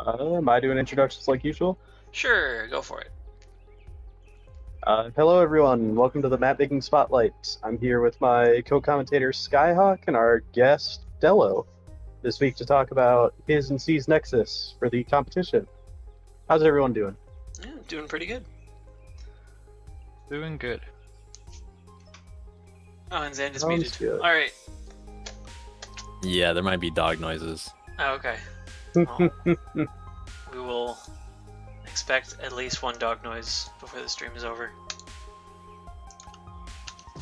Am I doing introductions like usual? Sure, go for it. Hello, everyone. Welcome to the Mapmaking Spotlight. I'm here with my co-commentator Skyhawk and our guest Delo this week to talk about his and C's Nexus for the competition. How's everyone doing? Yeah, doing pretty good. Doing good. Oh, and Zanda's Sounds muted. good. Alright. Yeah, there might be dog noises. Oh, okay. Well, we will expect at least one dog noise before the stream is over.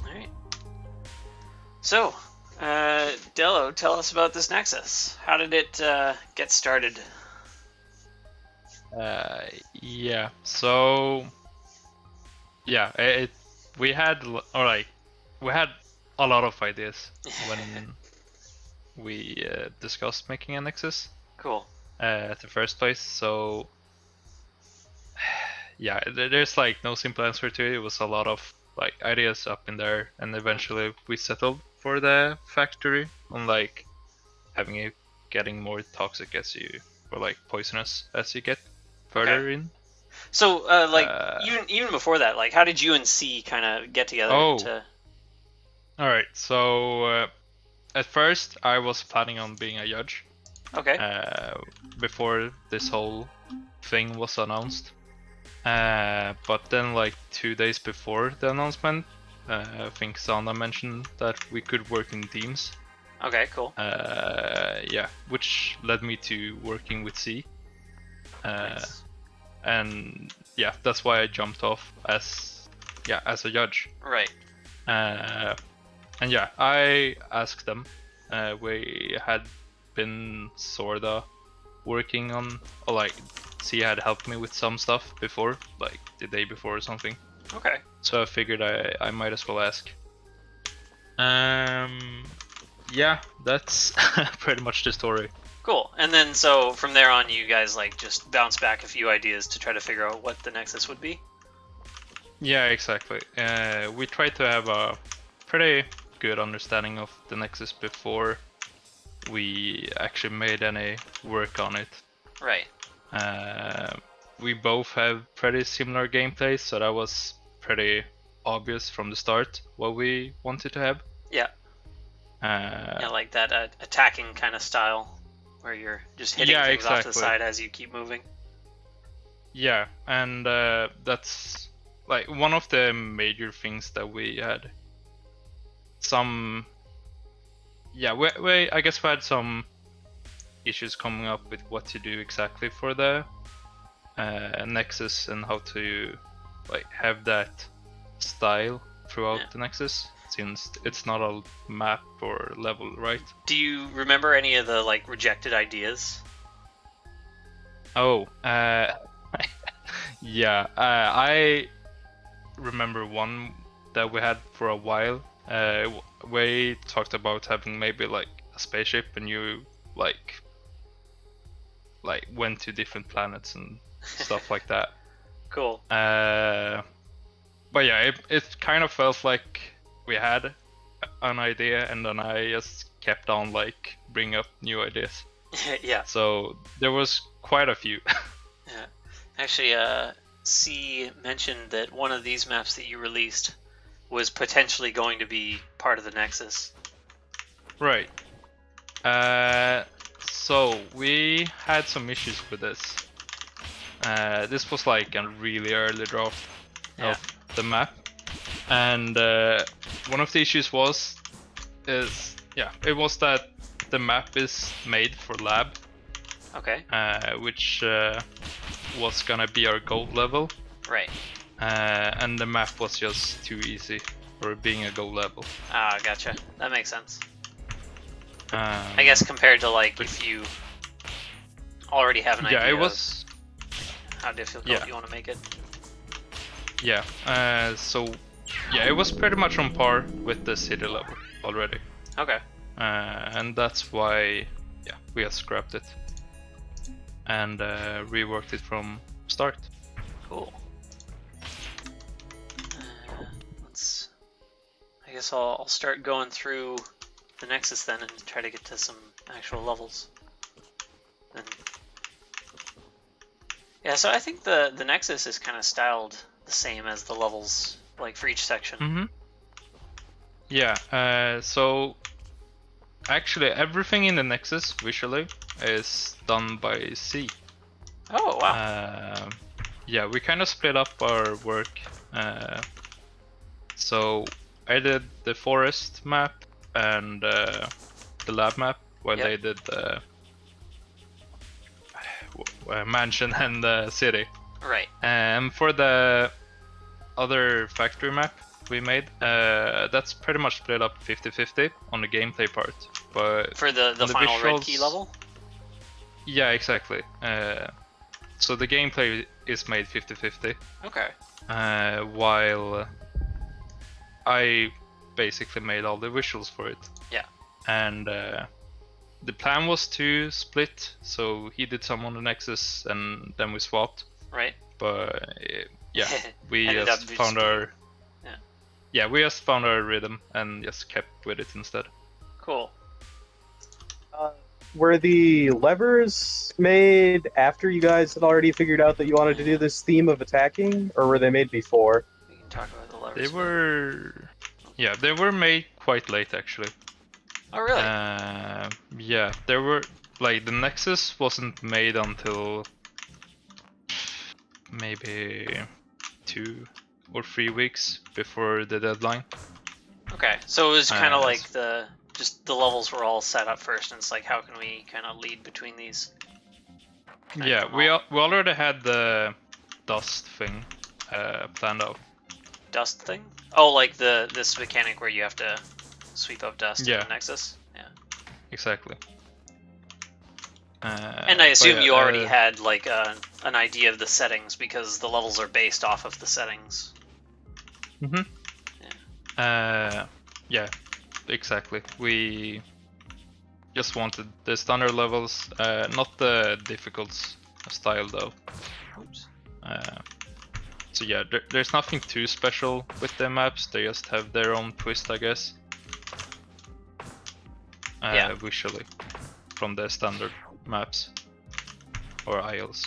Alright. So, Delo, tell us about this Nexus. How did it get started? Yeah. So, yeah, we had we had a lot of ideas when we discussed making a Nexus Cool. at the first place. So, yeah, there's like no simple answer to it. It was a lot of like ideas up in there, and eventually we settled for the factory on like having it getting more toxic as you, or like poisonous as you get further in. So, even before that, like, how did you and C kind of get together to... All right. So at first, I was planning on being a judge. Okay. Before this whole thing was announced, but then like 2 days before the announcement, I think Zaandaa mentioned that we could work in teams. Okay, cool. Yeah, which led me to working with C. Nice. And yeah, that's why I jumped off as a judge. Right. And yeah, I asked them. We had been sorta working on, or like, C had helped me with some stuff before, like the day before or something. Okay. So I figured I might as well ask. Yeah, that's pretty much the story. Cool. And then, so from there on, you guys like just bounce back a few ideas to try to figure out what the Nexus would be? Yeah, exactly. We tried to have a pretty good understanding of the Nexus before we actually made any work on it. Right. We both have pretty similar gameplay, so that was pretty obvious from the start what we wanted to have. Yeah. Yeah, like that attacking kind of style, where you're just hitting things off to the side as you keep moving. Yeah, and that's like one of the major things that we had. Some, yeah, we I guess we had some issues coming up with what to do exactly for the Nexus and how to like have that style throughout the Nexus, since it's not a map or level, right? Do you remember any of the like rejected ideas? Oh, yeah, I remember one that we had for a while. We talked about having maybe like a spaceship, and you like went to different planets and stuff like that. Cool. But yeah, it kind of felt like we had an idea, and then I just kept on like bringing up new ideas. Yeah. So there was quite a few. Yeah. Actually, C mentioned that one of these maps that you released was potentially going to be part of the Nexus. Right. So we had some issues with this. This was like a really early draft of the map, and one of the issues was that the map is made for lab. Okay. Which was gonna be our gold level. Right. And the map was just too easy for being a gold level. Ah, gotcha. That makes sense. I guess compared to like if you already have an idea. Yeah, it was. How difficult you want to make it. Yeah. So yeah, it was pretty much on par with the city level already. Okay. And that's why we have scrapped it and reworked it from start. Cool. I guess I'll start going through the Nexus then and try to get to some actual levels. And Yeah, so I think the Nexus is kind of styled the same as the levels, like for each section. Mm-hmm. Yeah. So actually, everything in the Nexus visually is done by C. Oh wow. Yeah, we kind of split up our work. So I did the forest map and the lab map, while Yep. they did the mansion and the city. Right. And for the other factory map we made, that's pretty much split up 50-50 on the gameplay part. But For the on final red key visuals- level. Yeah, exactly. So the gameplay is made 50-50, Okay. while I basically made all the visuals for it. Yeah. And the plan was to split, so he did some on the Nexus and then we swapped. Right. But yeah, we Ended just up just found our Yeah. we just found our rhythm and just kept with it instead. Cool. Were the levers made after you guys had already figured out that you wanted to do this theme of attacking, or were they made before? We can talk about the levers. They were made quite late actually. Oh really? Yeah, there were like the Nexus wasn't made until maybe 2 or 3 weeks before the deadline. Okay. So it was kind of uh, like the levels were all set up first, and it's like how can we kind of lead between these? Connect Yeah, them we all. already had the dust thing planned out. Dust thing. Oh, like this mechanic where you have to sweep up dust in Yeah. the Nexus. Yeah. Exactly. And I assume but yeah, you already had like an idea of the settings because the levels are based off of the settings. Mm-hmm. Yeah, exactly. We just wanted the standard levels, not the difficult style though. Oops. So yeah, there's nothing too special with the maps. They just have their own twist, I guess. Yeah. Visually, from the standard maps or isles.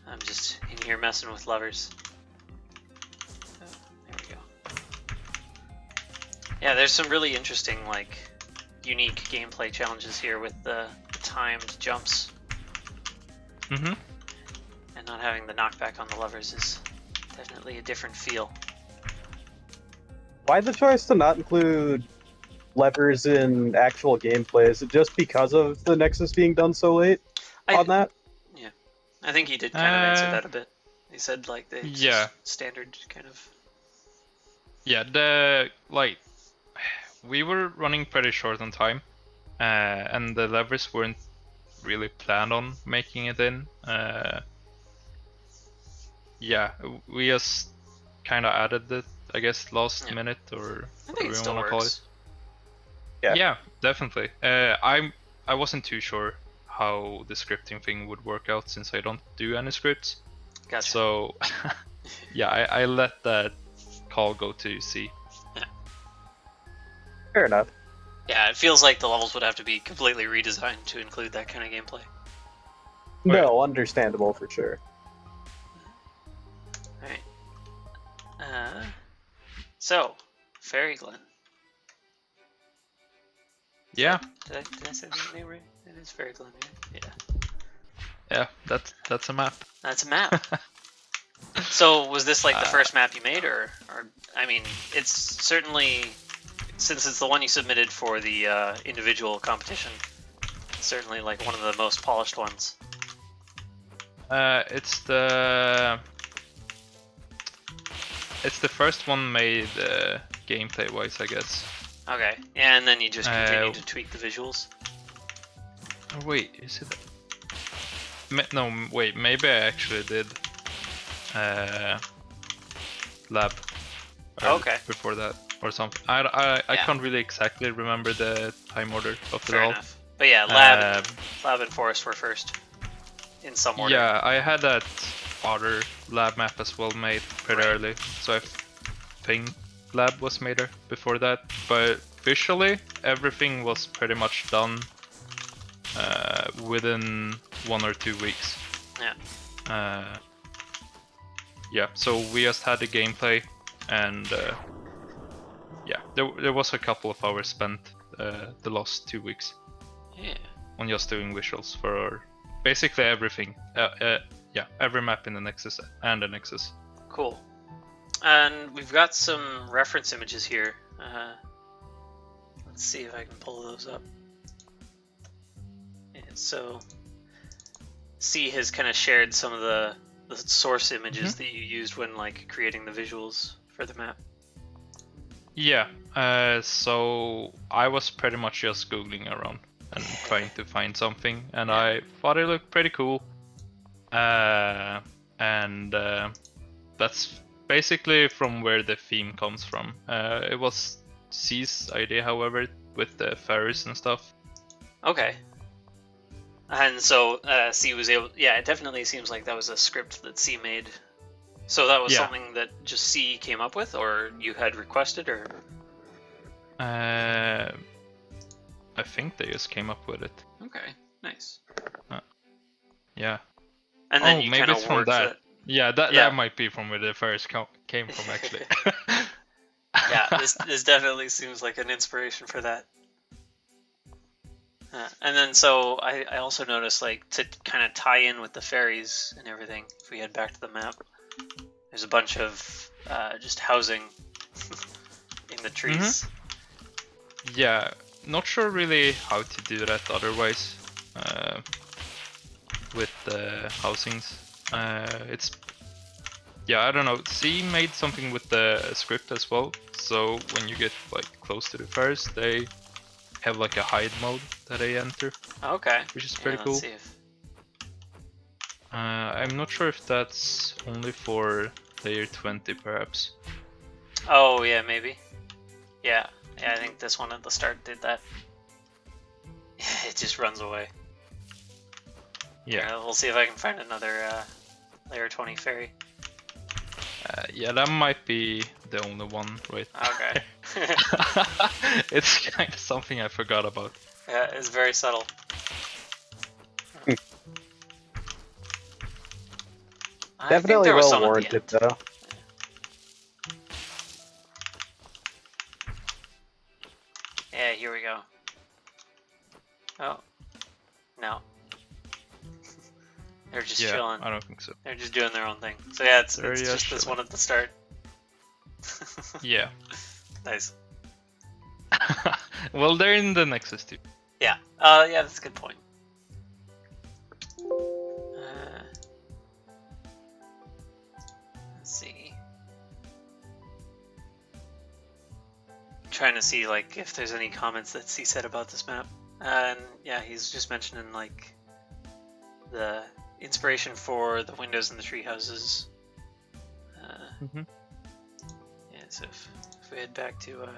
I'm just in here messing with levers. Oh, there we go. Yeah, there's some really interesting, like, unique gameplay challenges here with the timed jumps, Mm-hmm. and not having the knockback on the levers is definitely a different feel. Why the choice to not include levers in actual gameplay? Is it just because of the Nexus being done so late on that? I think he did kind of answer that a bit. He said like the Yeah. standard kind of. Yeah, we were running pretty short on time, and the levers weren't really planned on making it in. Yeah, we just kind of added it, I guess, last Yeah. minute, or I think whatever it you still want to call it. works. Yeah. Definitely. I wasn't too sure how the scripting thing would work out since I don't do any scripts. Gotcha. So yeah, I let that call go to C. Fair enough. Yeah, it feels like the levels would have to be completely redesigned to include that kind of gameplay. No, understandable for sure. Alright. So, Fairy Glen. Yeah, Did I say the name right? It is Fairy Glen, right? Yeah. yeah, that's a map. That's a map. So, was this like the Uh, first map you made, or I mean, it's certainly, since it's the one you submitted for the individual competition, it's certainly like one of the most polished ones. It's the first one made gameplay wise, I guess. Okay, yeah, and then you just continue Uh, to tweak the visuals. Oh, wait, is it? No, wait, maybe I actually did lab. Okay. Before that or something. I Yeah. can't really exactly remember the time order of it Fair all. enough. But yeah, lab and forest were first, in some order. Yeah, I had that other lab map as well made pretty Right. early, so I think lab was made before that. But visually, everything was pretty much done within 1 or 2 weeks. Yeah. Yeah, so we just had the gameplay, and yeah, there was a couple of hours spent the last 2 weeks Yeah. on just doing visuals for basically everything. Yeah, every map in the Nexus and the Nexus. Cool. And we've got some reference images here. Let's see if I can pull those up. Yeah, so C has kind of shared some of the source images that you used when like creating the visuals for the map. Yeah, so I was pretty much just googling around and trying to find something, and I thought it looked pretty cool. And that's basically from where the theme comes from. It was C's idea, however, with the ferries and stuff. Okay. And so C was able. Yeah, it definitely seems like that was a script that C made. So that was something that just C came up with, or you had requested, or? I think they just came up with it. Okay, nice. Yeah. And then oh, you maybe kind it's of from worked that. it. Yeah, that might be from where the first came from, actually. Yeah, this definitely seems like an inspiration for that. And then so I also noticed, like, to kind of tie in with the ferries and everything, if we head back to the map, there's a bunch of just housing in the trees. Yeah, not sure really how to do that otherwise with the housings. It's, yeah, I don't know. C made something with the script as well, so when you get like close to the ferries, they have like a hide mode that they enter. Okay. Which is pretty cool. Let's see if... I'm not sure if that's only for layer 20 perhaps. Oh yeah, maybe. Yeah, I think this one at the start did that. It just runs away. Yeah. We'll see if I can find another layer 20 ferry. Yeah, that might be the only one, right? Okay. It's kind of something I forgot about. Yeah, it's very subtle. Definitely well warranted, though. Yeah, here we go. Oh. No. They're just chilling. I don't think so. They're just doing their own thing. So yeah, it's just chilling. this one at the start. Yeah. Nice. Well, they're in the Nexus too. Yeah. Yeah, that's a good point. Let's see. I'm trying to see like if there's any comments that C said about this map. And yeah, he's just mentioning like the inspiration for the windows in the tree houses. Yeah, so if we head back to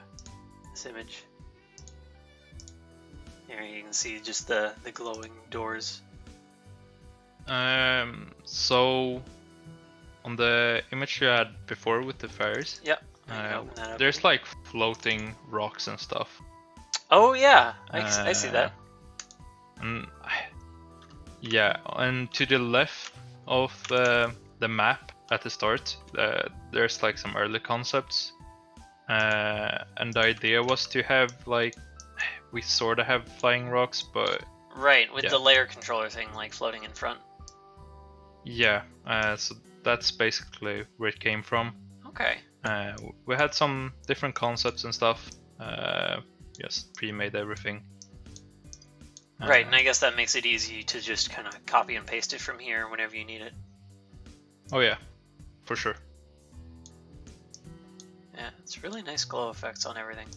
this image, here you can see just the glowing doors. So on the image you had before with the fires, Yep. there's like floating rocks and stuff. Oh yeah, I see that. And yeah, and to the left of the map at the start, there's like some early concepts, and the idea was to have like, we sort of have flying rocks, but right, with the layer controller thing like floating in front. Yeah, so that's basically where it came from. Okay. We had some different concepts and stuff. Just pre-made everything. Right, and I guess that makes it easy to just kind of copy and paste it from here whenever you need it. Oh yeah, for sure. Yeah, it's really nice glow effects on everything.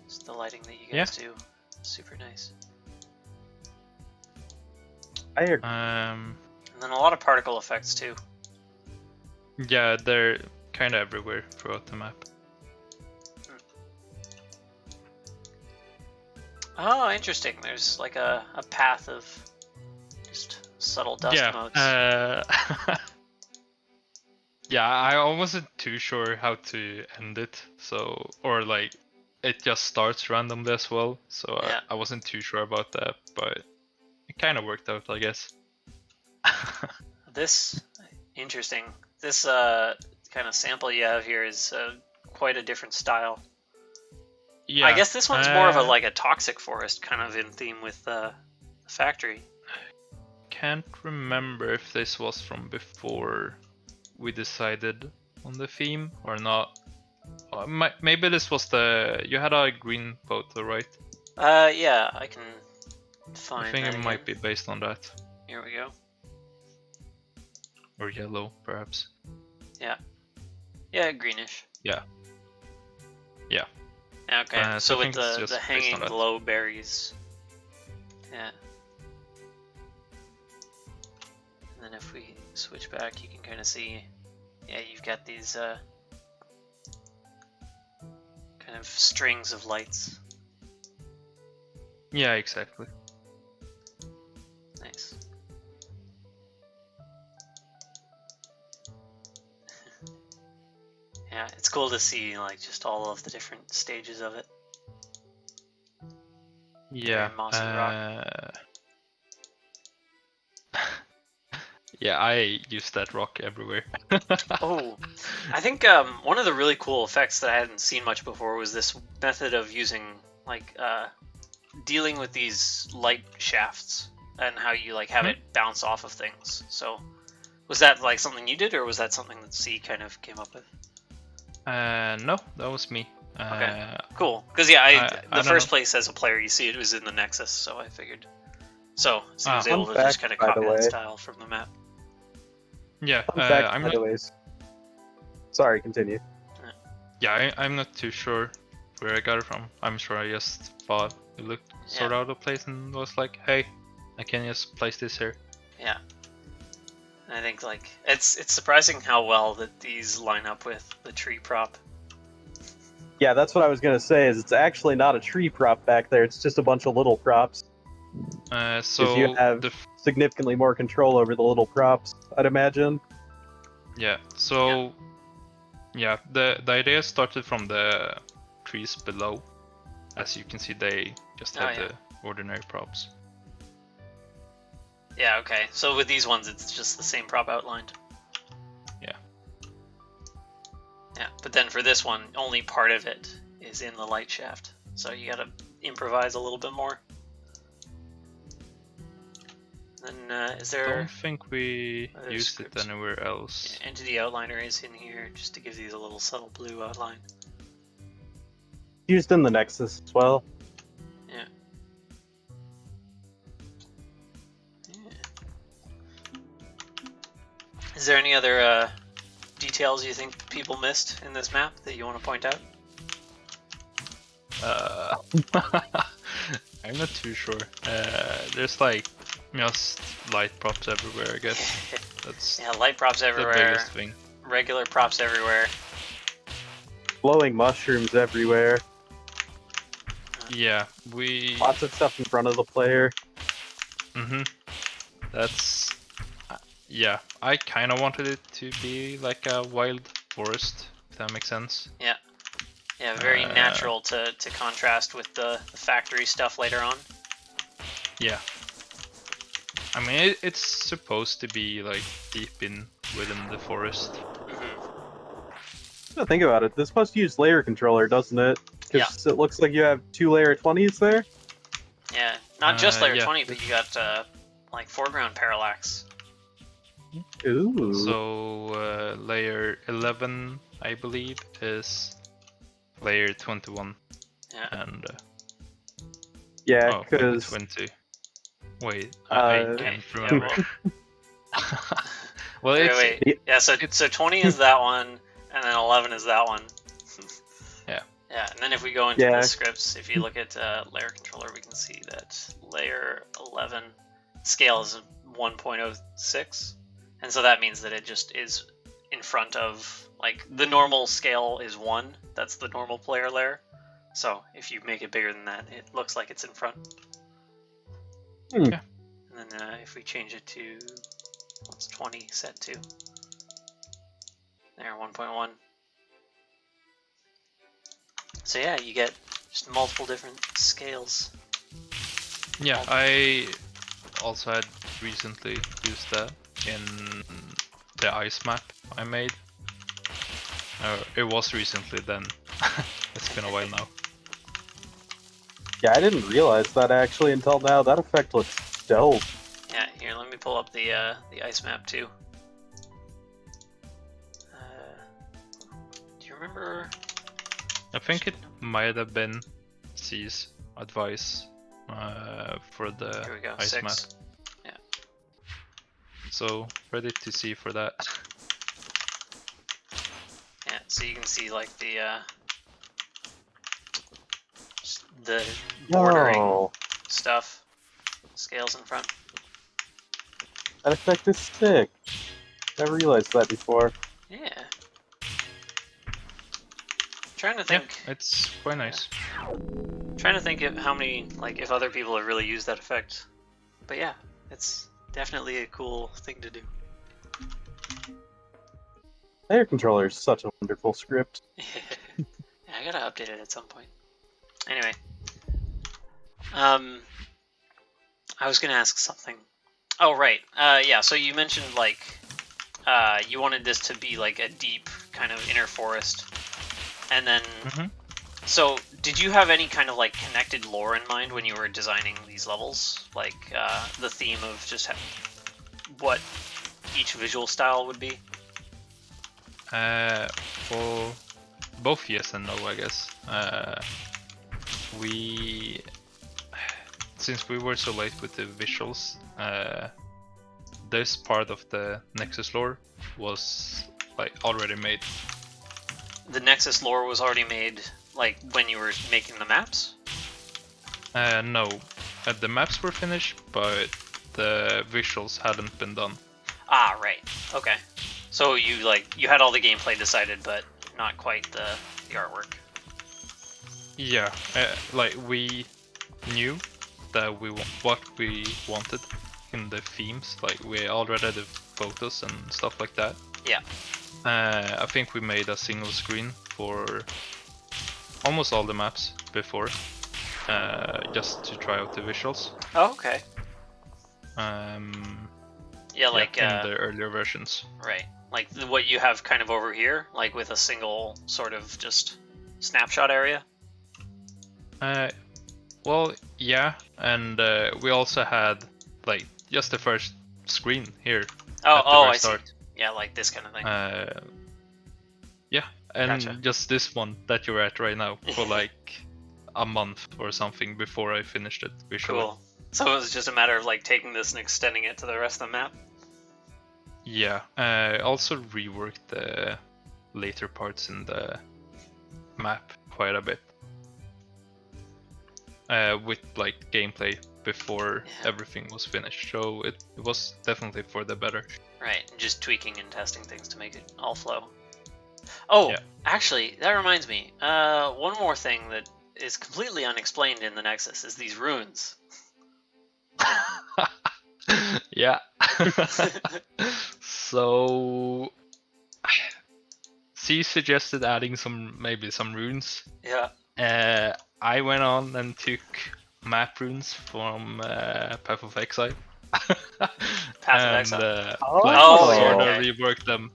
Just the lighting that you guys do, super nice. I agree. And then a lot of particle effects too. Yeah, they're kind of everywhere throughout the map. Oh, interesting. There's like a path of just subtle dust modes. Yeah, I wasn't too sure how to end it, so or like it just starts randomly as well, so Yeah. I wasn't too sure about that, but it kind of worked out, I guess. This interesting. This kind of sample you have here is quite a different style. Yeah, I guess this one's more of a like a toxic forest kind of in theme with the factory. Can't remember if this was from before we decided on the theme or not. Maybe this was you had a green photo, right? Yeah, I can find. I think that it again. might be based on that, Here we go. or yellow, perhaps. Yeah, greenish. Yeah. Yeah. Okay, So so I with think it's just the based hanging on that. glow berries. Yeah. And then if we switch back, you can kind of see, yeah, you've got these kind of strings of lights. Yeah, exactly. Nice. Yeah, it's cool to see like just all of the different stages of it. Yeah. Very mossy rock. Yeah, I use that rock everywhere. Oh, I think one of the really cool effects that I hadn't seen much before was this method of using like dealing with these light shafts and how you like have it bounce off of things. So was that like something you did, or was that something that C kind of came up with? No, that was me. Okay, cool. Because yeah, I the don't first know. place as a player you see it was in the Nexus, so I figured. So I was Fun able to just fact, kind of by the copy that way. style from the map. Yeah, Fun fact, I'm by not. the way. Sorry, continue. Yeah, I'm not too sure where I got it from. I'm sure I just thought it looked sort of out of place and was like, hey, I can just place this here. Yeah. And I think like it's surprising how well that these line up with the tree prop. Yeah, that's what I was gonna say. Is it's actually not a tree prop back there. It's just a bunch of little props. So you have significantly more control over the little props, I'd imagine. yeah, so yeah, the idea started from the trees below. As you can see, they just have the ordinary props. Yeah, okay. So with these ones, it's just the same prop outlined. Yeah. Yeah, but then for this one, only part of it is in the light shaft. So you gotta improvise a little bit more. Then is there... I don't think we used scripts? it anywhere else. Yeah, Entity Outliner is in here, just to give these a little subtle blue outline. Used in the Nexus as well. Yeah. Is there any other details you think people missed in this map that you want to point out? I'm not too sure. There's like just light props everywhere, I guess. That's Yeah, light props the everywhere, biggest thing. regular props everywhere. Glowing mushrooms everywhere. Yeah, Lots of stuff in front of the player. That's yeah. I kind of wanted it to be like a wild forest, if that makes sense. Yeah. Yeah, very natural to contrast with the factory stuff later on. Yeah. I mean, it's supposed to be like deep within the forest. So think about it. This must use layer controller, doesn't it? Because it looks like you have 2 layer 20s there. Yeah, not just layer yeah. 20, but you got like foreground parallax. Ooh. So layer 11, I believe, is layer 21. Yeah. And Yeah, maybe because 20. Wait, I can't remember. Well, wait. Yeah, so 20 is that one, and then 11 is that one. Yeah. Yeah, and then if we go into the scripts, if you look at layer controller, we can see that layer 11 scale is 1.06, and so that means that it just is in front of, like, the normal scale is 1, that's the normal player layer, so if you make it bigger than that, it looks like it's in front. Yeah. And then if we change it to, what's 20 set to? there, 1.1. So yeah, you get just multiple different scales. Yeah, I also had recently used that in the ice map I made. It was recently then. It's been a while now. Yeah, I didn't realize that actually until now. That effect looks dope. Yeah, here, let me pull up the ice map too. Do you remember? I think it might have been C's advice for the Here we go, ice 6. map. Yeah. So ready to see for that. Yeah, so you can see like the bordering Yo, stuff, scales in front. that effect is sick. Never realized that before. Yeah. Trying to think. Yeah, it's quite nice. Trying to think of how many, like, if other people have really used that effect. But yeah, it's definitely a cool thing to do. Player controller is such a wonderful script. Yeah, I gotta update it at some point. Anyway, I was gonna ask something. Oh right, yeah. So you mentioned like you wanted this to be like a deep kind of inner forest, and then so did you have any kind of like connected lore in mind when you were designing these levels, like the theme of just what each visual style would be? Well, both yes and no, I guess. Since we were so late with the visuals, this part of the Nexus lore was like already made. The Nexus lore was already made, like when you were making the maps? No, the maps were finished, but the visuals hadn't been done. Ah, right. Okay. So you had all the gameplay decided, but not quite the artwork. Yeah, like we knew that what we wanted in the themes. Like we already had the photos and stuff like that. Yeah. I think we made a single screen for almost all the maps before, just to try out the visuals. Oh, okay. Yeah, like in the earlier versions. right, like what you have kind of over here, like with a single sort of just snapshot area. Well, yeah, and we also had like just the first screen here. Oh, I start. see. Yeah, like this kind of thing. Yeah, and Gotcha. just this one that you're at right now for like a month or something before I finished it visually. Cool. So it was just a matter of like taking this and extending it to the rest of the map. Yeah, I also reworked the later parts in the map quite a bit. With like gameplay before everything was finished, so it was definitely for the better. Right, just tweaking and testing things to make it all flow. Oh, yeah. Actually, that reminds me. One more thing that is completely unexplained in the Nexus is these runes. Yeah. So C suggested adding maybe some runes. Yeah. I went on and took map runes from Path of Exile. Path of Exile. Sort of reworked them.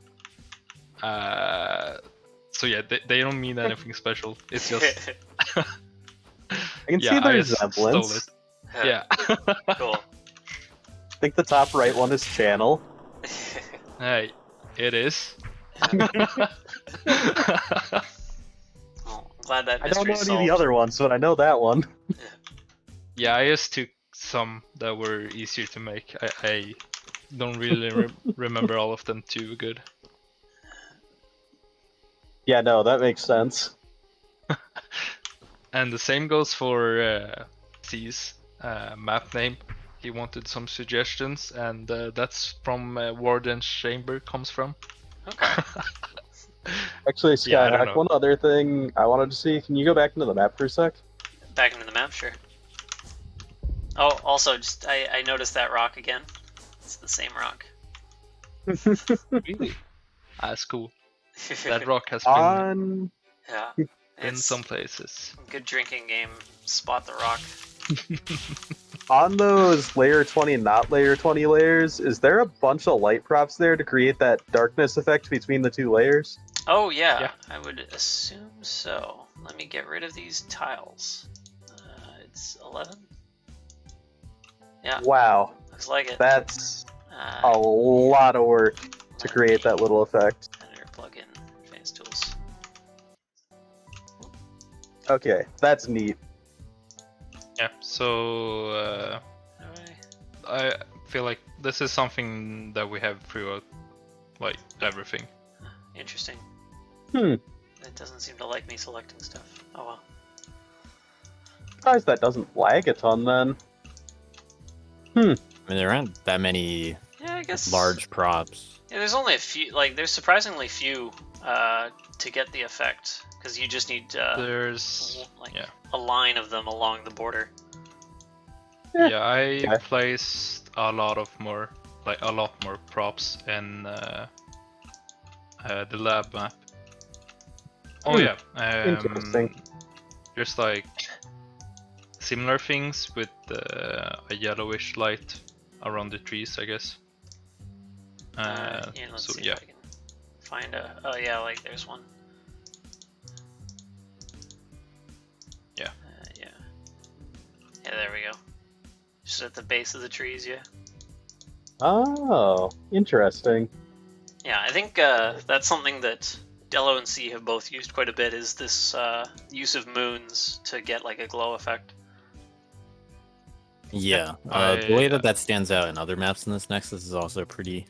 So yeah, they don't mean anything special. It's just I can see the resemblance. Stole it. Yeah. Cool. I think the top right one is channel. Hey, it is. Well, I'm glad that I don't know any mystery's solved. of the other ones, but I know that one. Yeah, I just took some that were easier to make. I don't really remember all of them too good. Yeah, no, that makes sense. And the same goes for C's map name. He wanted some suggestions, and that's from Warden's Chamber comes from. Okay. Actually, Skyhawk, know. one other thing I wanted to see. Can you go back into the map for a sec? Back into the map, sure. Oh, also, just I noticed that rock again. It's the same rock. Really? That's cool. That rock has been On Yeah. in It's some places. a good drinking game. Spot the rock. on those layer 20 and not layer 20 layers, is there a bunch of light props there to create that darkness effect between the two layers? Oh yeah, Yeah. I would assume so. Let me get rid of these tiles. It's 11. Yeah, Wow, looks like it. that's Uh, a lot of work to let create that me little effect. Editor plugin, advanced tools. Okay, that's neat. Yeah. So How do I feel like this is something that we have throughout, like everything. Interesting. Hmm. It doesn't seem to like me selecting stuff. Oh well. Surprised that doesn't lag a ton then. I mean, there aren't that many Yeah, I guess. large props. Yeah, there's only a few. Like, there's surprisingly few to get the effect, because you just need There's like yeah. a line of them along the border. Yeah, I Okay. placed a lot more props in the lab map. Oh Hmm, yeah, interesting. there's like similar things with a yellowish light around the trees, I guess. Yeah, let's So see yeah, if I can find a. Oh yeah, like there's one. Yeah. Yeah. Yeah, there we go. Just at the base of the trees, yeah. Oh, interesting. Yeah, I think that's something that Delo and C have both used quite a bit. Is this use of moons to get like a glow effect? Yeah, the way that stands out in other maps in this Nexus is also pretty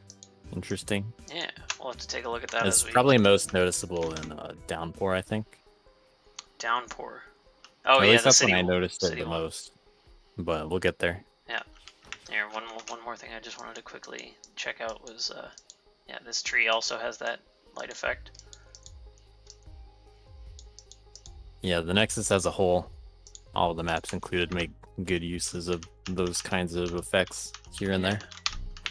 interesting. Yeah, we'll have to take a look at that It's as we probably most noticeable in Downpour, I think. downpour. Oh Or at yeah, least the that's city. when I noticed it city the one. most. But we'll get there. Yeah. Here, one more thing I just wanted to quickly check out was yeah, this tree also has that light effect. Yeah, the Nexus as a whole, all of the maps included, make good uses of those kinds of effects here and there. I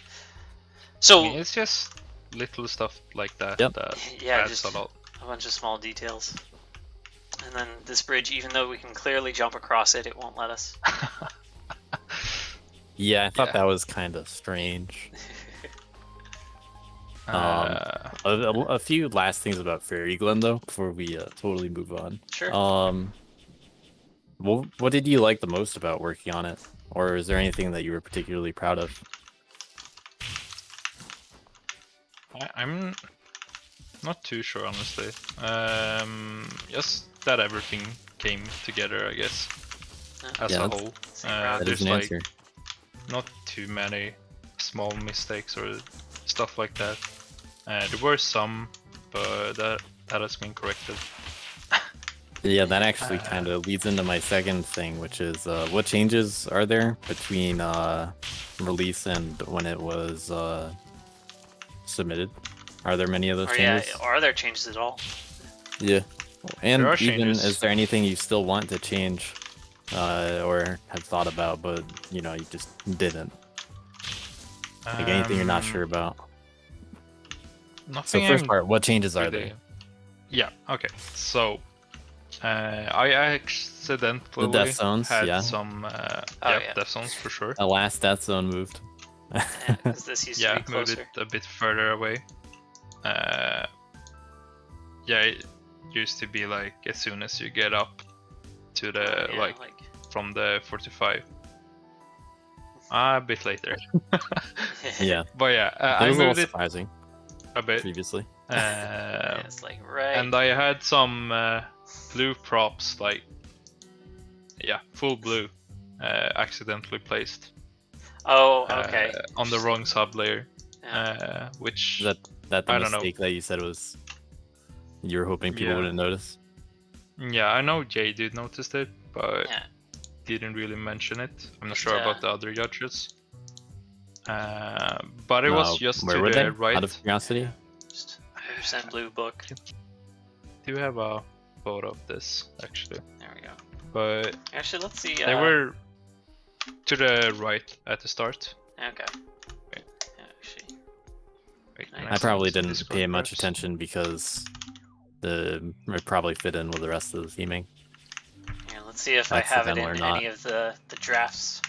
So mean, it's just little stuff like that Yep. that yeah, adds just a lot. a bunch of small details. And then this bridge, even though we can clearly jump across it, it won't let us. Yeah, I thought Yeah. that was kind of strange. Uh, A few last things about Fairy Glen though, before we totally move on. Sure. What did you like the most about working on it, or is there anything that you were particularly proud of? I'm not too sure, honestly. Just that everything came together, I guess, as Yeah, a that's- whole. That That There's is an like answer. not too many small mistakes or stuff like that. There were some, but that has been corrected. Yeah, that actually kind of leads into my second thing, which is what changes are there between release and when it was submitted? Are there many of those changes? Yeah, are there changes at all? Yeah. And There are even, changes. is there anything you still want to change or have thought about, but you just didn't? Like anything you're not sure about? So Nothing. first I'm part, what changes are really- there? Yeah. Okay. So I accidentally death zones, had yeah. some yeah. death zones for sure. The last death zone moved. Yeah, because this used to Yeah, be moved closer. it a bit further away. Yeah, it used to be like as soon as you get up to the Yeah, like from the 45. A bit later. Yeah, But yeah, it I was a little moved it surprising a bit. previously. Yeah, it's like right. And I had some blue props, like full blue, accidentally placed Oh, okay. on the wrong sub layer, Yeah. which Is that the I don't know. mistake that you said was you were hoping people Yeah. wouldn't notice? Yeah, I know Jay did notice it, but Yeah. didn't really mention it. I'm not Just, sure about the other judges. But it No, was just where to were the they? right. Out of curiosity? Just 100% blue book. Do have a photo of this actually, There we go. but Actually, let's see. they were to the right at the start. Okay. Wait. Yeah, actually. Like, I next I time probably some didn't Discord pay much groups. attention because it probably fit in with the rest of the theming. Here, let's see if I have it Accidental or in not. any of the drafts.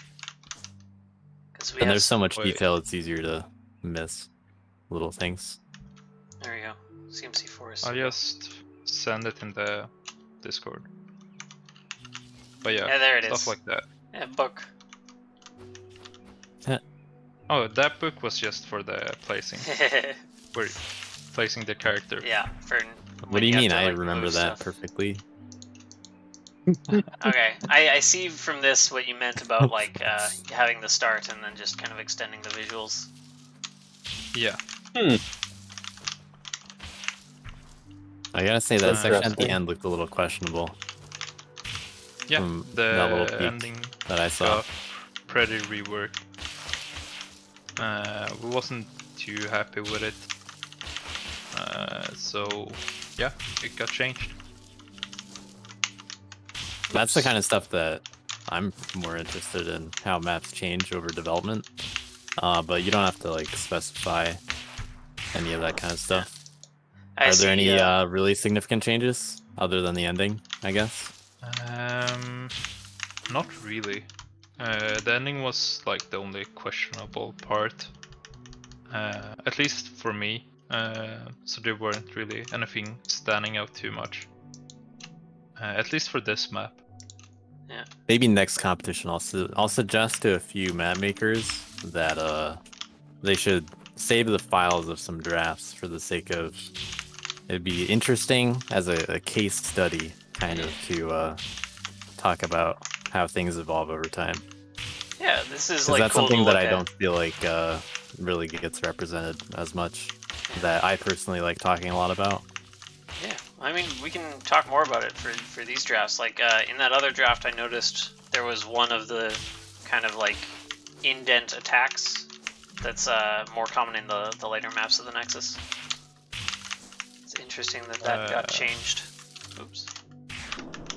Because we And have there's so much Wait. detail, it's easier to miss little things. There we go. CMC Forest. I'll just send it in the Discord. But yeah, Yeah, there it stuff is. like that. Yeah, book. Oh, that book was just for the placing. We're placing the character. Yeah, for What when do you have mean? to, I like, remember move that stuff. perfectly. Okay, I see from this what you meant about like having the start and then just kind of extending the visuals. Yeah. I gotta say that section at the Interesting. end looked a little questionable. Yeah, From that little the peek ending that I saw. got pretty reworked. We wasn't too happy with it. So yeah, it got changed. That's the kind of stuff that I'm more interested in, how maps change over development. But you don't have to like specify any of that kind of stuff. I Are there see, any really significant changes other than the ending, I guess? Not really. The ending was like the only questionable part, at least for me. So there weren't really anything standing out too much, at least for this map. Maybe next competition I'll suggest to a few map makers that they should save the files of some drafts for the sake of it'd be interesting as a case study kind of to talk about how things evolve over time. Yeah, this is Because like that's cool something to that look I at. don't feel like really gets represented as much. That I personally like talking a lot about. Yeah, I mean, we can talk more about it for these drafts. Like in that other draft, I noticed there was one of the kind of like indent attacks that's more common in the later maps of the Nexus. It's interesting that got changed. Oops.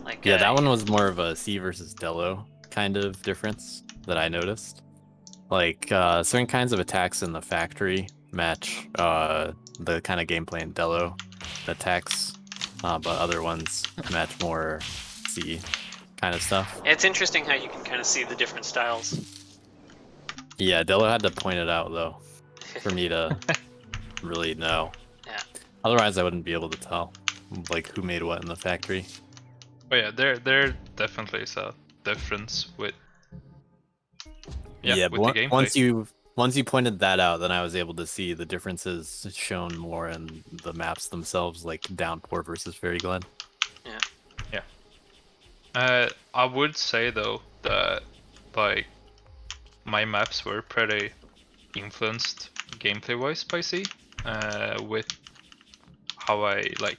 Like Yeah, that one was more of a C versus Delo kind of difference that I noticed. Like certain kinds of attacks in the factory match the kind of gameplay in Delo attacks, but other ones match more C kind of stuff. It's interesting how you can kind of see the different styles. Yeah, Delo had to point it out though for me to really know. Yeah. Otherwise, I wouldn't be able to tell like who made what in the factory. But yeah, there definitely is a difference with with but the gameplay. once you pointed that out, then I was able to see the differences shown more in the maps themselves, like Downpour versus Fairy Glen. I would say though that like my maps were pretty influenced gameplay wise by C, with how I like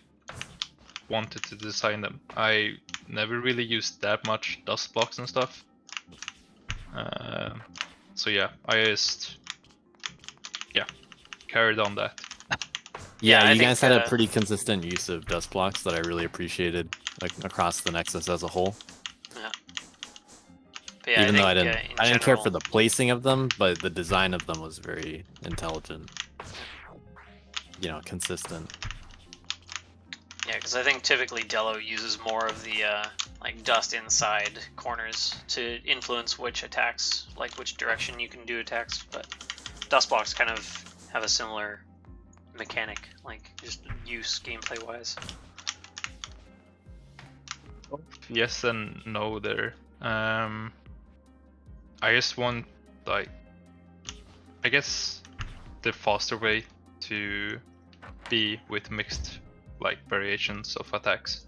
wanted to design them. I never really used that much dust blocks and stuff. So yeah, I just carried on that. Yeah, I you think, guys had a pretty consistent use of dust blocks that I really appreciated, like across the Nexus as a whole. But yeah, Even though I in didn't care general- for the placing of them, but the design of them was very intelligent. You know, consistent. Yeah, because I think typically Delo uses more of the like dust inside corners to influence which attacks, like which direction you can do attacks. But dust blocks kind of have a similar mechanic, like just use gameplay wise. Yes and no there. I just want like I guess the faster way to be with mixed like variations of attacks.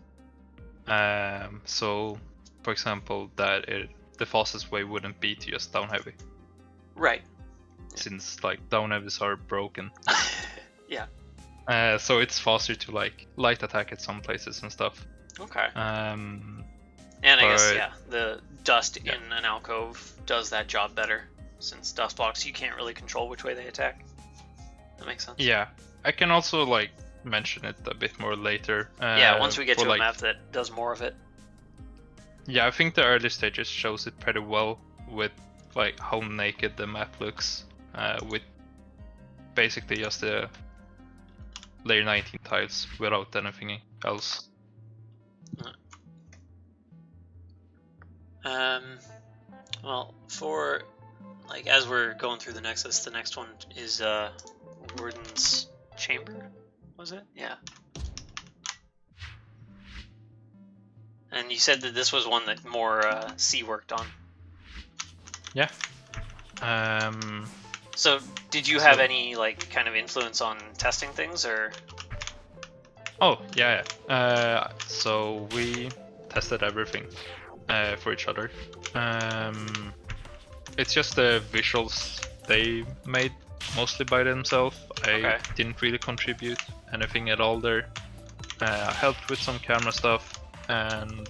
So for example the fastest way wouldn't be to just down heavy. Right. Since like down heavies are broken. Yeah. So it's faster to like light attack at some places and stuff. Okay. Um And I guess, but- yeah, the dust in an alcove does that job better, since dust blocks you can't really control which way they attack. That makes sense. Yeah, I can also like mention it a bit more later. Yeah, once we get for, to like, a map that does more of it. Yeah, I think the early stages shows it pretty well with like how naked the map looks, with basically just the layer 19 tiles without anything else. Well, for like as we're going through the Nexus, the next one is Warden's Chamber, was it? Yeah. And you said that this was one that more C worked on. Yeah. So did you have any like kind of influence on testing things, or? Oh yeah. So we tested everything for each other. It's just the visuals they made mostly by themselves. I didn't really contribute anything at all there. I helped with some camera stuff and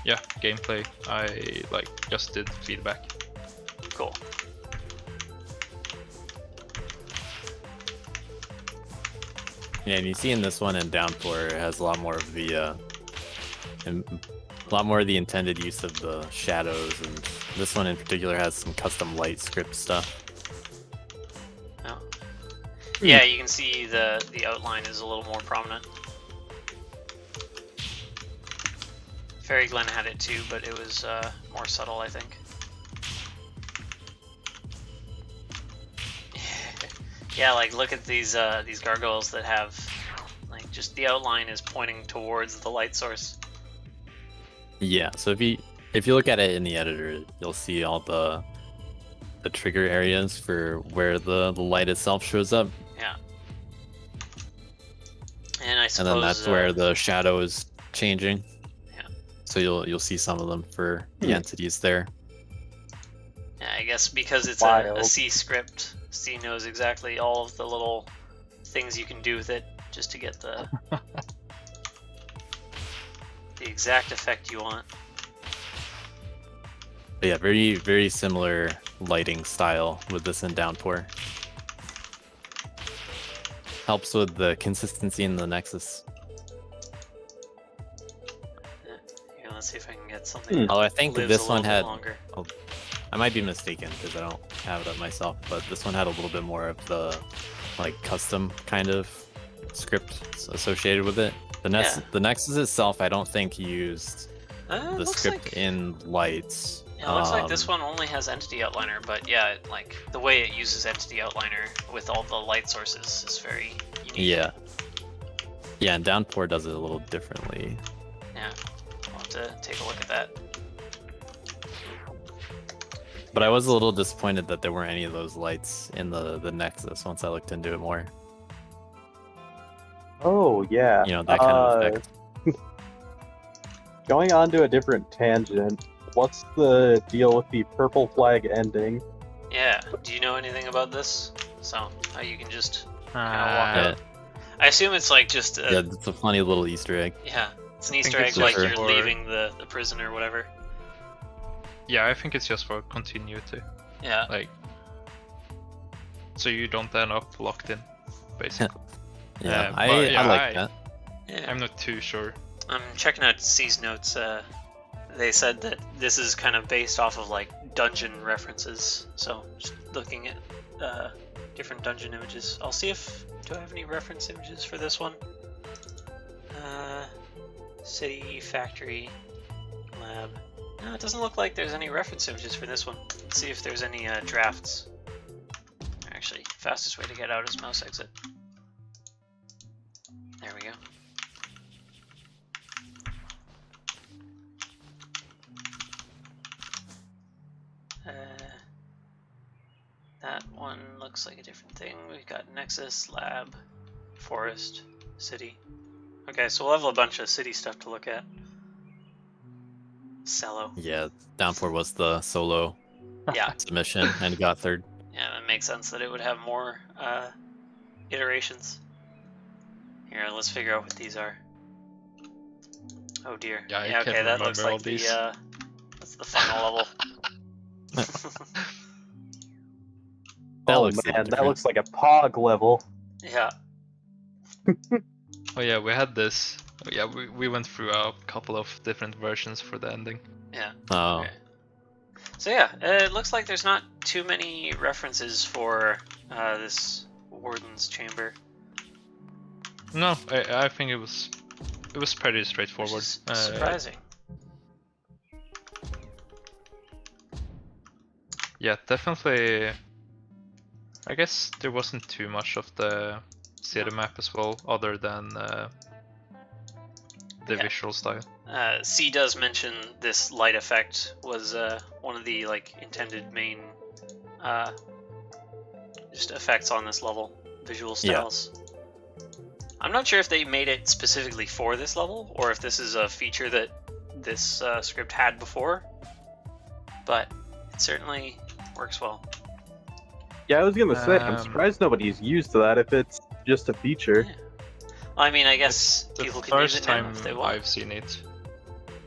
yeah, gameplay. I like just did feedback. Cool. Yeah, and you see in this one in Downpour, it has a lot more of the intended use of the shadows, and this one in particular has some custom light script stuff. Oh. Yeah, you can see the outline is a little more prominent. Fairy Glen had it too, but it was more subtle, I think. Yeah, like look at these gargoyles that have like just the outline is pointing towards the light source. Yeah, so if you look at it in the editor, you'll see all the trigger areas for where the light itself shows up. Yeah. And I suppose And then that's where the shadow is changing. Yeah. So you'll see some of them for the entities there. Yeah, I guess because it's a C script, C knows exactly all of the little things you can do with it just to get the the exact effect you want. But yeah, very, very similar lighting style with this in Downpour. Helps with the consistency in the Nexus. Here, let's see if I can get something. Oh, I think lives this a one little bit had. longer. Oh, I might be mistaken because I don't have it up myself, but this one had a little bit more of the like custom kind of script associated with it. The Nexus itself, I don't think used the script like, in lights. Yeah, it looks like this one only has Entity Outliner, but yeah, like the way it uses Entity Outliner with all the light sources is very unique. Yeah. Yeah, and Downpour does it a little differently. Yeah, I'll have to take a look at that. But I was a little disappointed that there weren't any of those lights in the Nexus once I looked into it more. Oh, yeah. You know, that kind of effect. Going on to a different tangent, what's the deal with the purple flag ending? Yeah, do you know anything about this? So, how you can just kind of walk Yeah. out. I assume it's like just Yeah, it's a funny little Easter egg. yeah, it's an think Easter egg it's like just you're for- leaving the prison or whatever. Yeah, I think it's just for continuity. Yeah. Like, so you don't end up locked in, basically. Yeah, but I yeah, like that. Yeah. I'm not too sure. I'm checking out C's notes. They said that this is kind of based off of like dungeon references. So just looking at different dungeon images. I'll see if do I have any reference images for this one. City, factory, lab. No, it doesn't look like there's any reference images for this one. Let's see if there's any drafts. Actually, fastest way to get out is mouse exit. There we go. That one looks like a different thing. We've got Nexus, Lab, Forest, City. Okay, so we'll have a bunch of city stuff to look at. Cello. Yeah, Downpour was the solo Yeah, submission and got third. yeah, that makes sense that it would have more iterations. Here, let's figure out what these are. Oh dear. Yeah, I can't okay, that looks remember all like the these. that's the final level. That Oh looks a little man, that different. looks like a POG level. Yeah. Oh yeah, we had this. Oh, yeah, we went through a couple of different versions for the ending. Yeah. Oh, Okay. So yeah, it looks like there's not too many references for this warden's chamber. No, I think it was pretty straightforward. Which is surprising. Yeah, definitely. I guess there wasn't too much of the city map as well, other than the visual style. C does mention this light effect was one of the like intended main just effects on this level, visual styles. Yeah. I'm not sure if they made it specifically for this level, or if this is a feature that this script had before, but it certainly works well. Yeah, I was gonna say, I'm surprised nobody's used that if it's just a feature. Yeah. Well, I mean, I guess people can use it now if they want. I've seen it.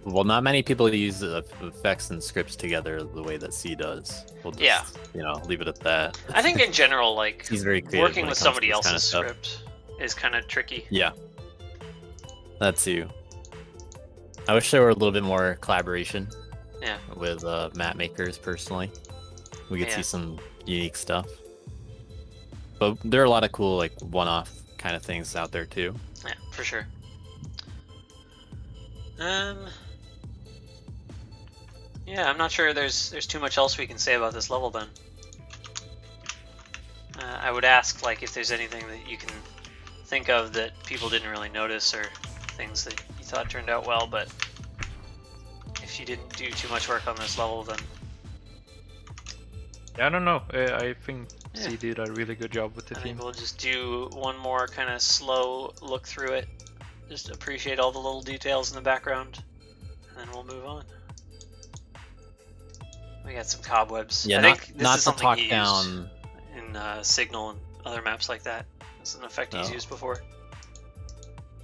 Well, not many people use the effects and scripts together the way that C does. We'll just, leave it at that. I think in general, like, he's very creative working with somebody else's script is kind of tricky. Yeah. That too. I wish there were a little bit more collaboration. Yeah. With map makers personally, we could see some unique stuff. But there are a lot of cool like one-off kind of things out there too. Yeah, for sure. Yeah, I'm not sure there's too much else we can say about this level then. I would ask like if there's anything that you can think of that people didn't really notice, or things that you thought turned out well, but if you didn't do too much work on this level, then I don't know. I think C did a really good job with the team. I think we'll just do one more kind of slow look through it, just appreciate all the little details in the background, and then we'll move on. We got some cobwebs. Yeah, I think this not is to something talk he down used in Signal and other maps like that. It's an effect he's used before.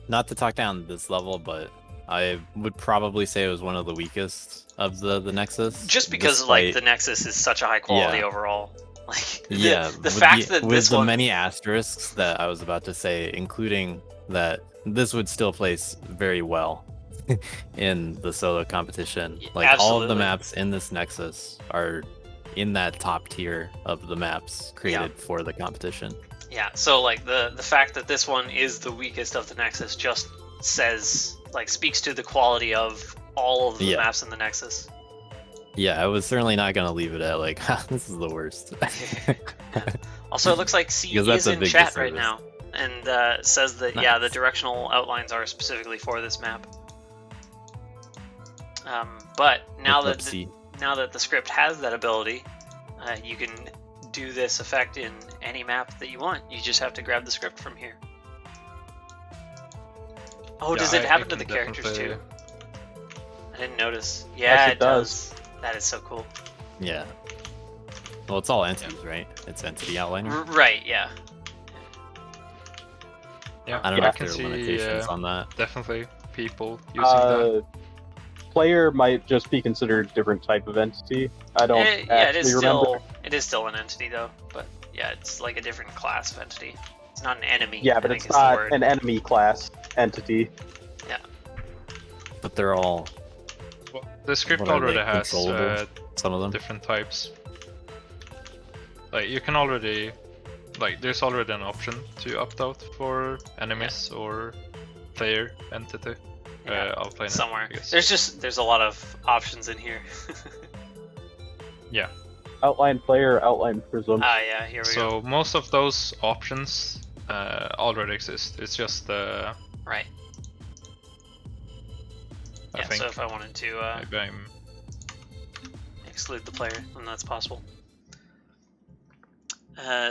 Not to talk down this level, but I would probably say it was one of the weakest of the Nexus. Just because like the Nexus is such a high quality overall. Like the fact that with this the one... many asterisks that I was about to say, including that this would still place very well in the solo competition. Like all of the maps in this Nexus are in that top tier of the maps created for the competition. Yeah, so like the fact that this one is the weakest of the Nexus just says, like, speaks to the quality of all of the maps in the Nexus. Yeah, I was certainly not gonna leave it at like, this is the worst. Also, it looks like C is in chat right now, and says that the directional outlines are specifically for this map. But now that the script has that ability, you can do this effect in any map that you want. You just have to grab the script from here. Oh, does it happen to the characters too? I didn't notice. Yeah, it does. That is so cool. Yeah. Well, it's all entities, right? It's entity outliner. Right, yeah. Yeah, I don't know if there are limitations on that. Definitely people using that. Player might just be considered a different type of entity. I don't actually remember. It is still an entity though, but yeah, it's like a different class of entity. It's not an enemy. Yeah, but it's not an enemy class entity. Yeah. But they're all... Well, the script already has some of them different types. Like you can already... Like there's already an option to opt out for enemies or player entity. Outliner, somewhere. There's a lot of options in here. Yeah. Outline player, outline prism. Ah, yeah, here we go. So most of those options already exist. It's just right. I think so if I wanted to maybe I'm... exclude the player, then that's possible.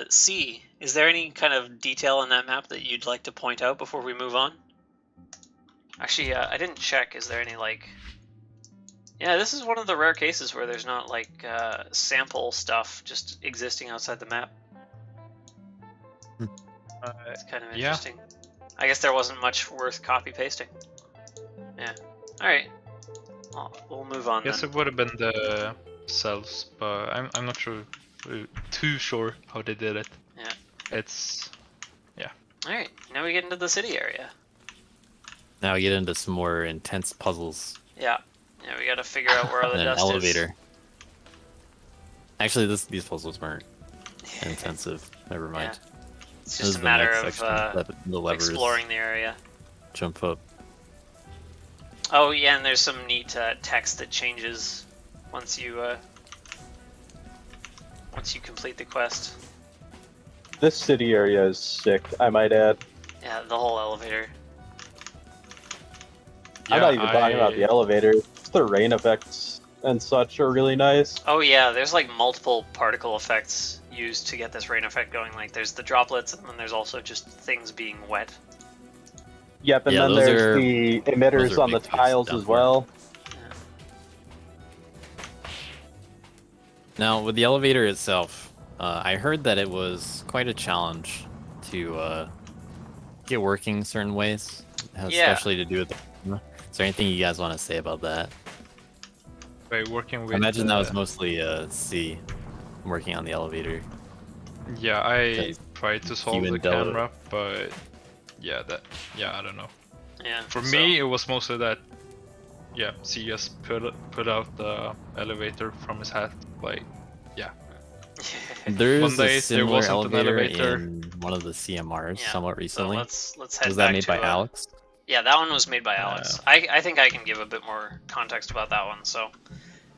C, is there any kind of detail in that map that you'd like to point out before we move on? Actually, I didn't check. Is there any, like... Yeah, this is one of the rare cases where there's not, like, sample stuff just existing outside the map. It's kind of interesting. I guess there wasn't much worth copy-pasting. Yeah. Alright. Well, we'll move on Yes, then. it would have been the cells, but I'm not too sure how they did it. Yeah. It's... yeah. Alright, now we get into the city area. Now we get into some more intense puzzles. Yeah. Yeah, we gotta figure out where all the dust elevator. is. Actually, these puzzles weren't intensive. Never mind. It's This just is a the matter next of section. The levers exploring the area. jump up. Oh yeah, and there's some neat text that changes once you complete the quest. This city area is sick, I might add. Yeah, the whole elevator. I'm not even talking about the elevator. The rain effects and such are really nice. Oh yeah, there's like multiple particle effects used to get this rain effect going. Like there's the droplets, and then there's also just things being wet. Yep, and Yeah, then those there's are- the emitters those are on the big pieces tiles down as here. well. Now, with the elevator itself, I heard that it was quite a challenge to get working certain ways, especially to do with the camera. Is there anything you guys want to say about that? By working with. I imagine that was mostly C, working on the elevator. Yeah, I Because tried to solve the and Delo- camera, but yeah, I don't know. Yeah. For so- me, it was mostly that. Yeah, C just put out the elevator from his hat, like. There's One day a there similar wasn't an elevator elevator. in one of the CMRs Yeah, somewhat So recently. let's head Was back that made to by Alex? Yeah, that one was made by Alex. I think I can give a bit more context about that one. So,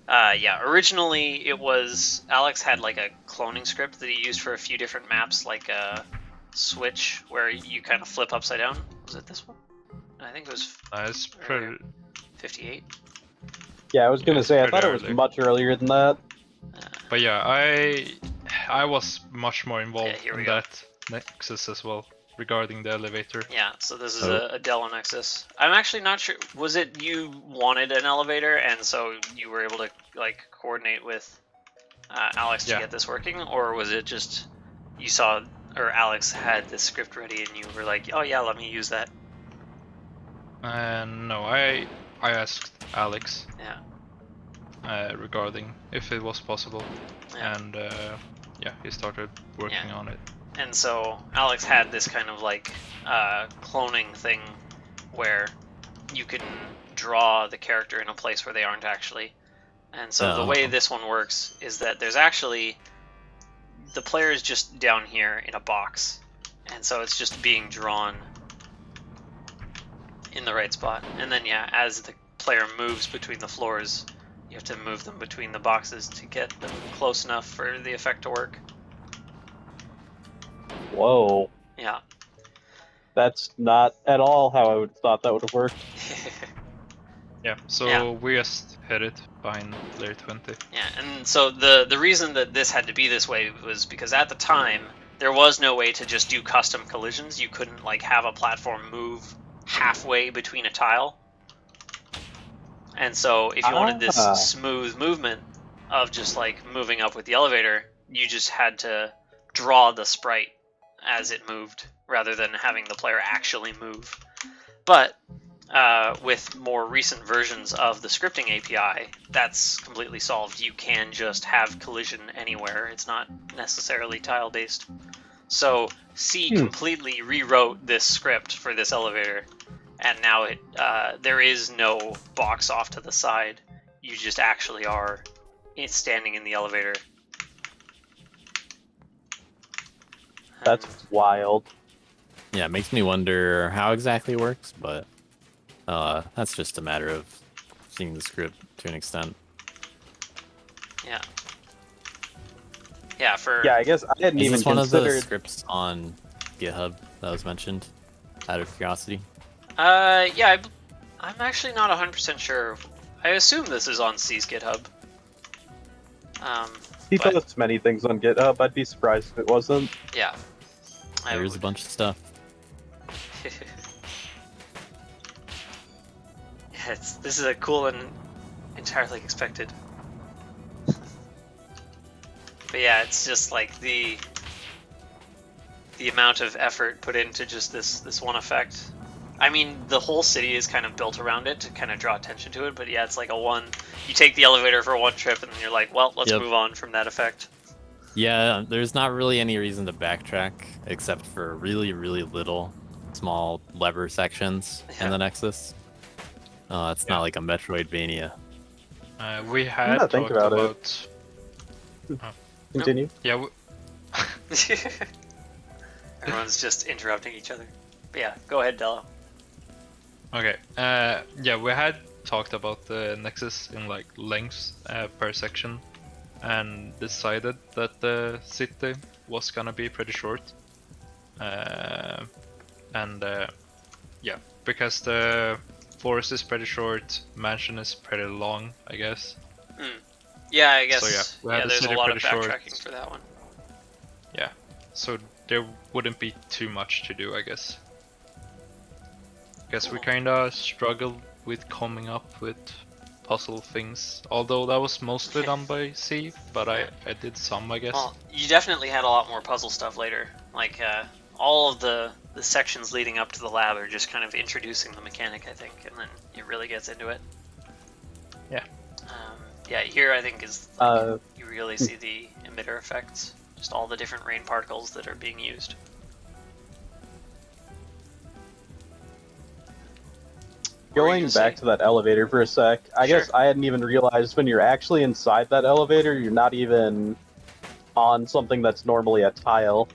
yeah, originally it was Alex had like a cloning script that he used for a few different maps, like a switch where you kind of flip upside down. Was it this one? I think it was It's pretty. 58. Yeah, I was gonna it's say, I pretty thought it was early. much earlier than that. But yeah, I was much more involved here we in go. that Nexus as well regarding the elevator. Yeah, so this is Oh. a Delo Nexus. I'm actually not sure. Was it you wanted an elevator, and so you were able to like coordinate with Alex to Yeah. get this working, or was it just you saw or Alex had this script ready and you were like, oh yeah, let me use that? And no, I asked Alex Yeah. regarding if it was possible, Yeah. and yeah, he started working on it. And so Alex had this kind of like cloning thing where you can draw the character in a place where they aren't actually. And so the way this one works is that there's actually the player is just down here in a box, and so it's just being drawn in the right spot. And then yeah, as the player moves between the floors, you have to move them between the boxes to get them close enough for the effect to work. Whoa. Yeah. That's not at all how I would have thought that would have worked. Yeah, so Yeah. we just hit it behind layer 20. Yeah, and so the reason that this had to be this way was because at the time there was no way to just do custom collisions. You couldn't like have a platform move halfway between a tile. And so if you wanted this smooth movement of just like moving up with the elevator, you just had to draw the sprite as it moved rather than having the player actually move. But with more recent versions of the scripting API, that's completely solved. You can just have collision anywhere. It's not necessarily tile-based. So C completely rewrote this script for this elevator, and now it there is no box off to the side. You just actually are standing in the elevator. That's wild. Yeah, it makes me wonder how exactly it works, but that's just a matter of seeing the script to an extent. Yeah. Yeah, for Yeah, I guess I hadn't Is even this one of the considered. scripts on GitHub that was mentioned? Out of curiosity. yeah, I'm actually not 100% sure. I assume this is on C's GitHub. He but- posts many things on GitHub. I'd be surprised if it wasn't. Yeah. There's a bunch of stuff. Yeah, this is a cool and entirely expected. But yeah, it's just like the amount of effort put into just this one effect. I mean, the whole city is kind of built around it to kind of draw attention to it, but yeah, it's like you take the elevator for one trip and then you're like, well, let's Yep. move on from that effect. Yeah, there's not really any reason to backtrack except for really, really little small lever sections Yeah. in the Nexus. It's not like a Metroidvania. We had not talked thinking about it. about Continue. yeah, Everyone's just interrupting each other. But yeah, go ahead, Delo. Okay. Yeah, we had talked about the Nexus in like lengths per section, and decided that the city was gonna be pretty short. Yeah, because the forest is pretty short, mansion is pretty long, I guess. Yeah, I guess. So yeah, we had the there's a city lot of pretty short. backtracking for that one. Yeah, so there wouldn't be too much to do, I guess. Guess we kinda struggled with coming up with puzzle things, although that was mostly done by C, but I did some, I guess. Well, you definitely had a lot more puzzle stuff later. Like, all of the sections leading up to the lab are just kind of introducing the mechanic, I think, and then it really gets into it. Yeah. Yeah, here I think is like, you really see the emitter effects, just all the different rain particles that are being used. Going back to that elevator for a sec, I guess I hadn't even realized when you're actually inside that elevator, you're not even on something that's normally a tile.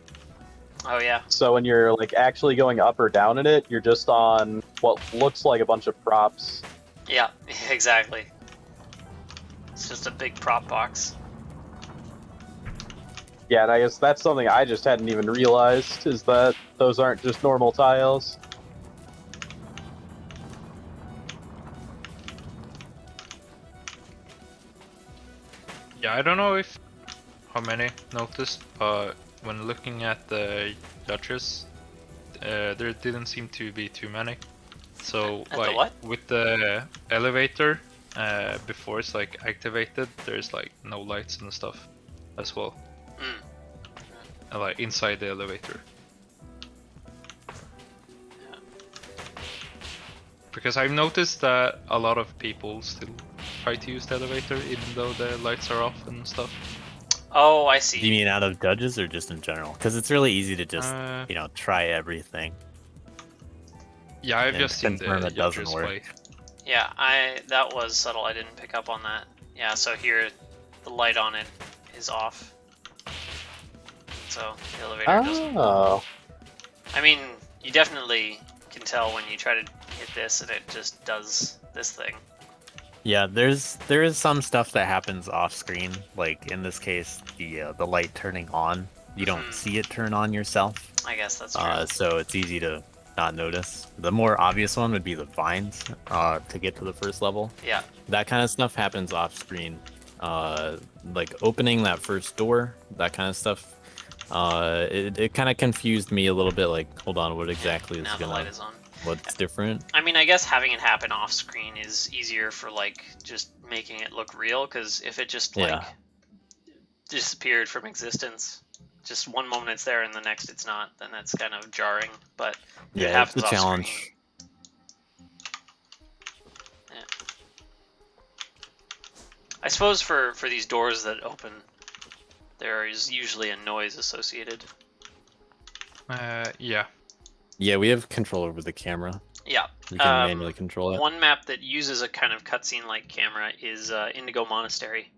Oh yeah. So when you're like actually going up or down in it, you're just on what looks like a bunch of props. Yeah, exactly. It's just a big prop box. Yeah, and I guess that's something I just hadn't even realized, is that those aren't just normal tiles. Yeah, I don't know if how many noticed, but when looking at the judges, there didn't seem to be too many. So At like the what? with the elevator, before it's like activated, there's like no lights and stuff as well. Like inside the elevator. Yeah. Because I've noticed that a lot of people still try to use the elevator even though the lights are off and stuff. Oh, I see. Do you mean out of judges or just in general? Because it's really easy to just, Uh, you know, try everything. Yeah, I've and just seen confirm the it doesn't judges work. play. Yeah, that was subtle. I didn't pick up on that. Yeah, so here the light on it is off. So the elevator doesn't. Oh. I mean, you definitely can tell when you try to hit this and it just does this thing. Yeah, there is some stuff that happens off screen, like in this case, the light turning on. You don't see it turn on yourself, I guess that's true. so it's easy to not notice. The more obvious one would be the vines to get to the first level. Yeah. That kind of stuff happens off screen, like opening that first door, that kind of stuff. It kind of confused me a little bit. Like, hold on, what exactly is Now the light gonna? is on. What's different? I mean, I guess having it happen off screen is easier for like just making it look real, because if it just like disappeared from existence, just one moment it's there and the next it's not, then that's kind of jarring. But if it Yeah, it's happens the off challenge. screen, yeah. I suppose for these doors that open, there is usually a noise associated. Yeah. Yeah, we have control over the camera. Yeah. We can manually control it. One map that uses a kind of cutscene-like camera is Indigo Monastery.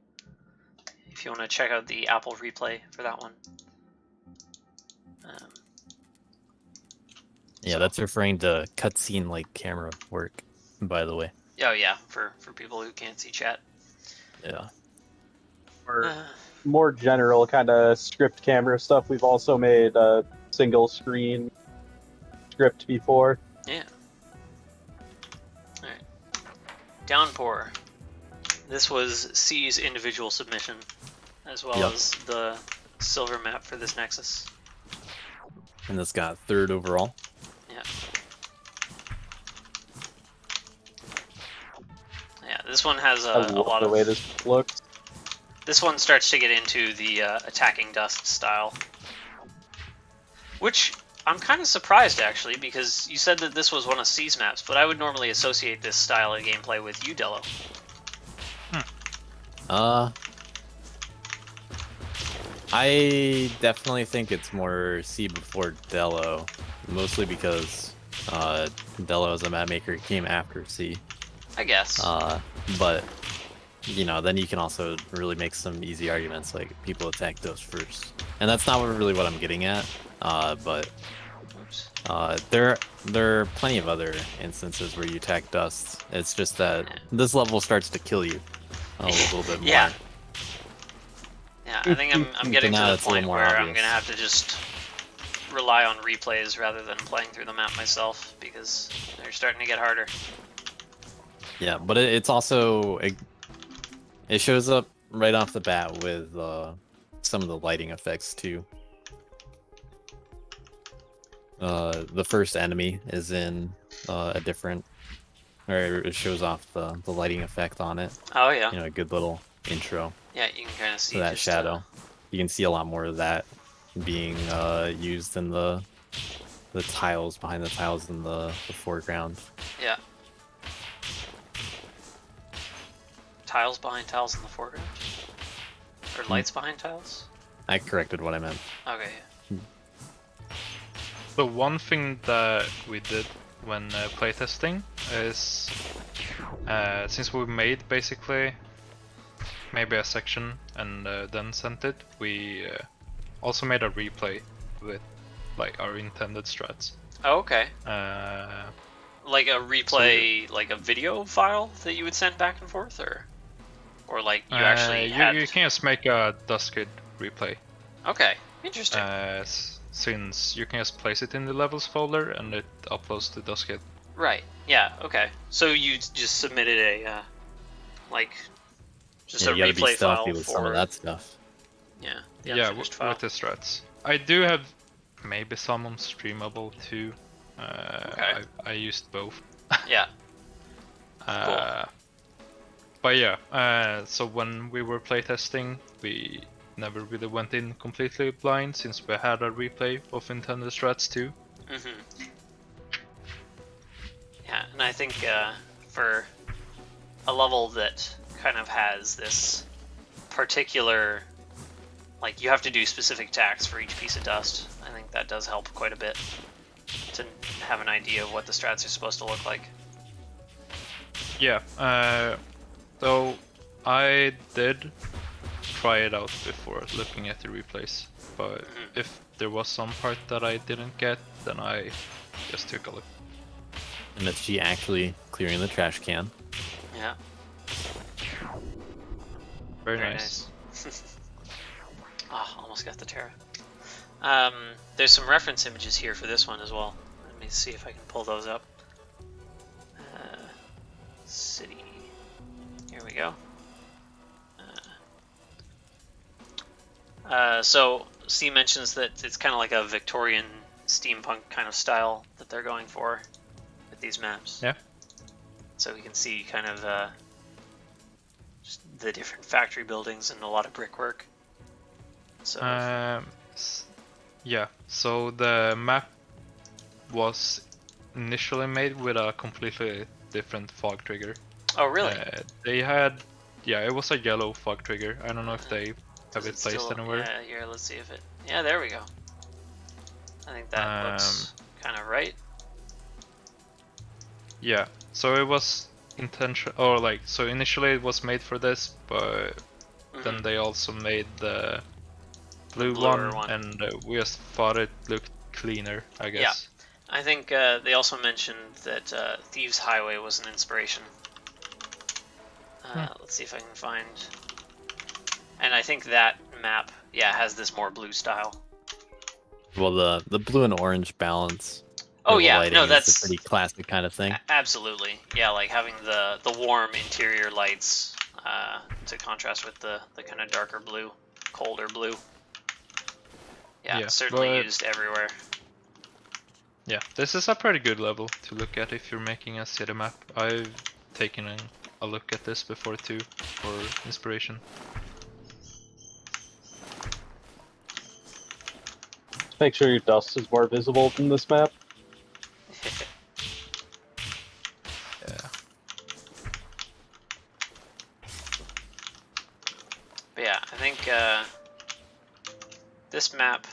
If you want to check out the Apple replay for that one. Yeah, that's referring to cutscene-like camera work, by the way. Oh yeah, for people who can't see chat. Yeah. For more general kind of script camera stuff, we've also made a single screen script before. Yeah. Alright. Downpour. This was C's individual submission, as well as the silver map for this Nexus. And this got third overall. Yeah. Yeah, this one has a lot the of... way this looks. This one starts to get into the attacking dust style. Which, I'm kind of surprised actually, because you said that this was one of C's maps, but I would normally associate this style of gameplay with you, Delo. I definitely think it's more C before Delo, mostly because Delo as a map maker came after C. I guess. But you know, then you can also really make some easy arguments like people attack Dust first, and that's not really what I'm getting at. But Oops. there are plenty of other instances where you attack Dust. It's just that Yeah. this level starts to kill you a little bit more. Yeah. Yeah, I think I'm getting to now the it's a little point more where I'm obvious. gonna have to just rely on replays rather than playing through the map myself because they're starting to get harder. Yeah, but it's also it shows up right off the bat with some of the lighting effects too. The first enemy is in a different, or it shows off the lighting effect on it. Oh yeah. You know, a good little intro Yeah, you can kind of see to that just, shadow. You can see a lot more of that being used in the tiles, behind the tiles in the foreground. Yeah. Tiles behind tiles in the foreground? Or lights behind tiles? I corrected what I meant. Okay. The one thing that we did when playtesting is, since we made basically maybe a section and then sent it, we also made a replay with like our intended strats. Oh, okay. Like a replay, like a video file that you would send back and forth, or like you actually had. You can just make a Duskid replay. Okay, interesting. Since you can just place it in the levels folder and it uploads to Duskid. Right. Yeah. Okay. So you just submitted a like just Yeah, a you gotta be replay stealthy file with for some of that stuff. yeah. The Yeah, unfinished file. with the strats. I do have maybe some on streamable too. Okay. I used both. Yeah. But yeah, so when we were playtesting, we never really went in completely blind since we had a replay of intended strats too. Mhm. Yeah, and I think for a level that kind of has this particular, like you have to do specific attacks for each piece of dust, I think that does help quite a bit to have an idea of what the strats are supposed to look like. Yeah, though I did try it out before looking at the replays, but if there was some part that I didn't get, then I just took a look. And it's she actually clearing the trash can. Yeah. Very nice. Ah, almost got the Terra. There's some reference images here for this one as well. Let me see if I can pull those up. City. Here we go. So C mentions that it's kind of like a Victorian steampunk kind of style that they're going for with these maps. Yeah. So we can see kind of just the different factory buildings and a lot of brickwork. So yeah, so the map was initially made with a completely different fog trigger. oh really? They had, yeah, it was a yellow fog trigger. I don't know if they have Does it placed still, anywhere. Yeah, here, let's see if it. Yeah, there we go. I think that looks kind of right. Yeah, so it was or like, so initially it was made for this, but then they also made the blue bluer one, and we just thought it looked cleaner, I guess. I think they also mentioned that Thieves Highway was an inspiration. Let's see if I can find. And I think that map, yeah, has this more blue style. Well, the blue and orange balance. Oh of the yeah, lighting no, is that's a pretty classic kind of thing. Absolutely, yeah, like having the warm interior lights to contrast with the kind of darker blue, colder blue. Yeah, certainly used everywhere. Yeah, this is a pretty good level to look at if you're making a city map. I've taken a look at this before too, for inspiration. Make sure your dust is more visible than this map. Yeah. But yeah, I think this map.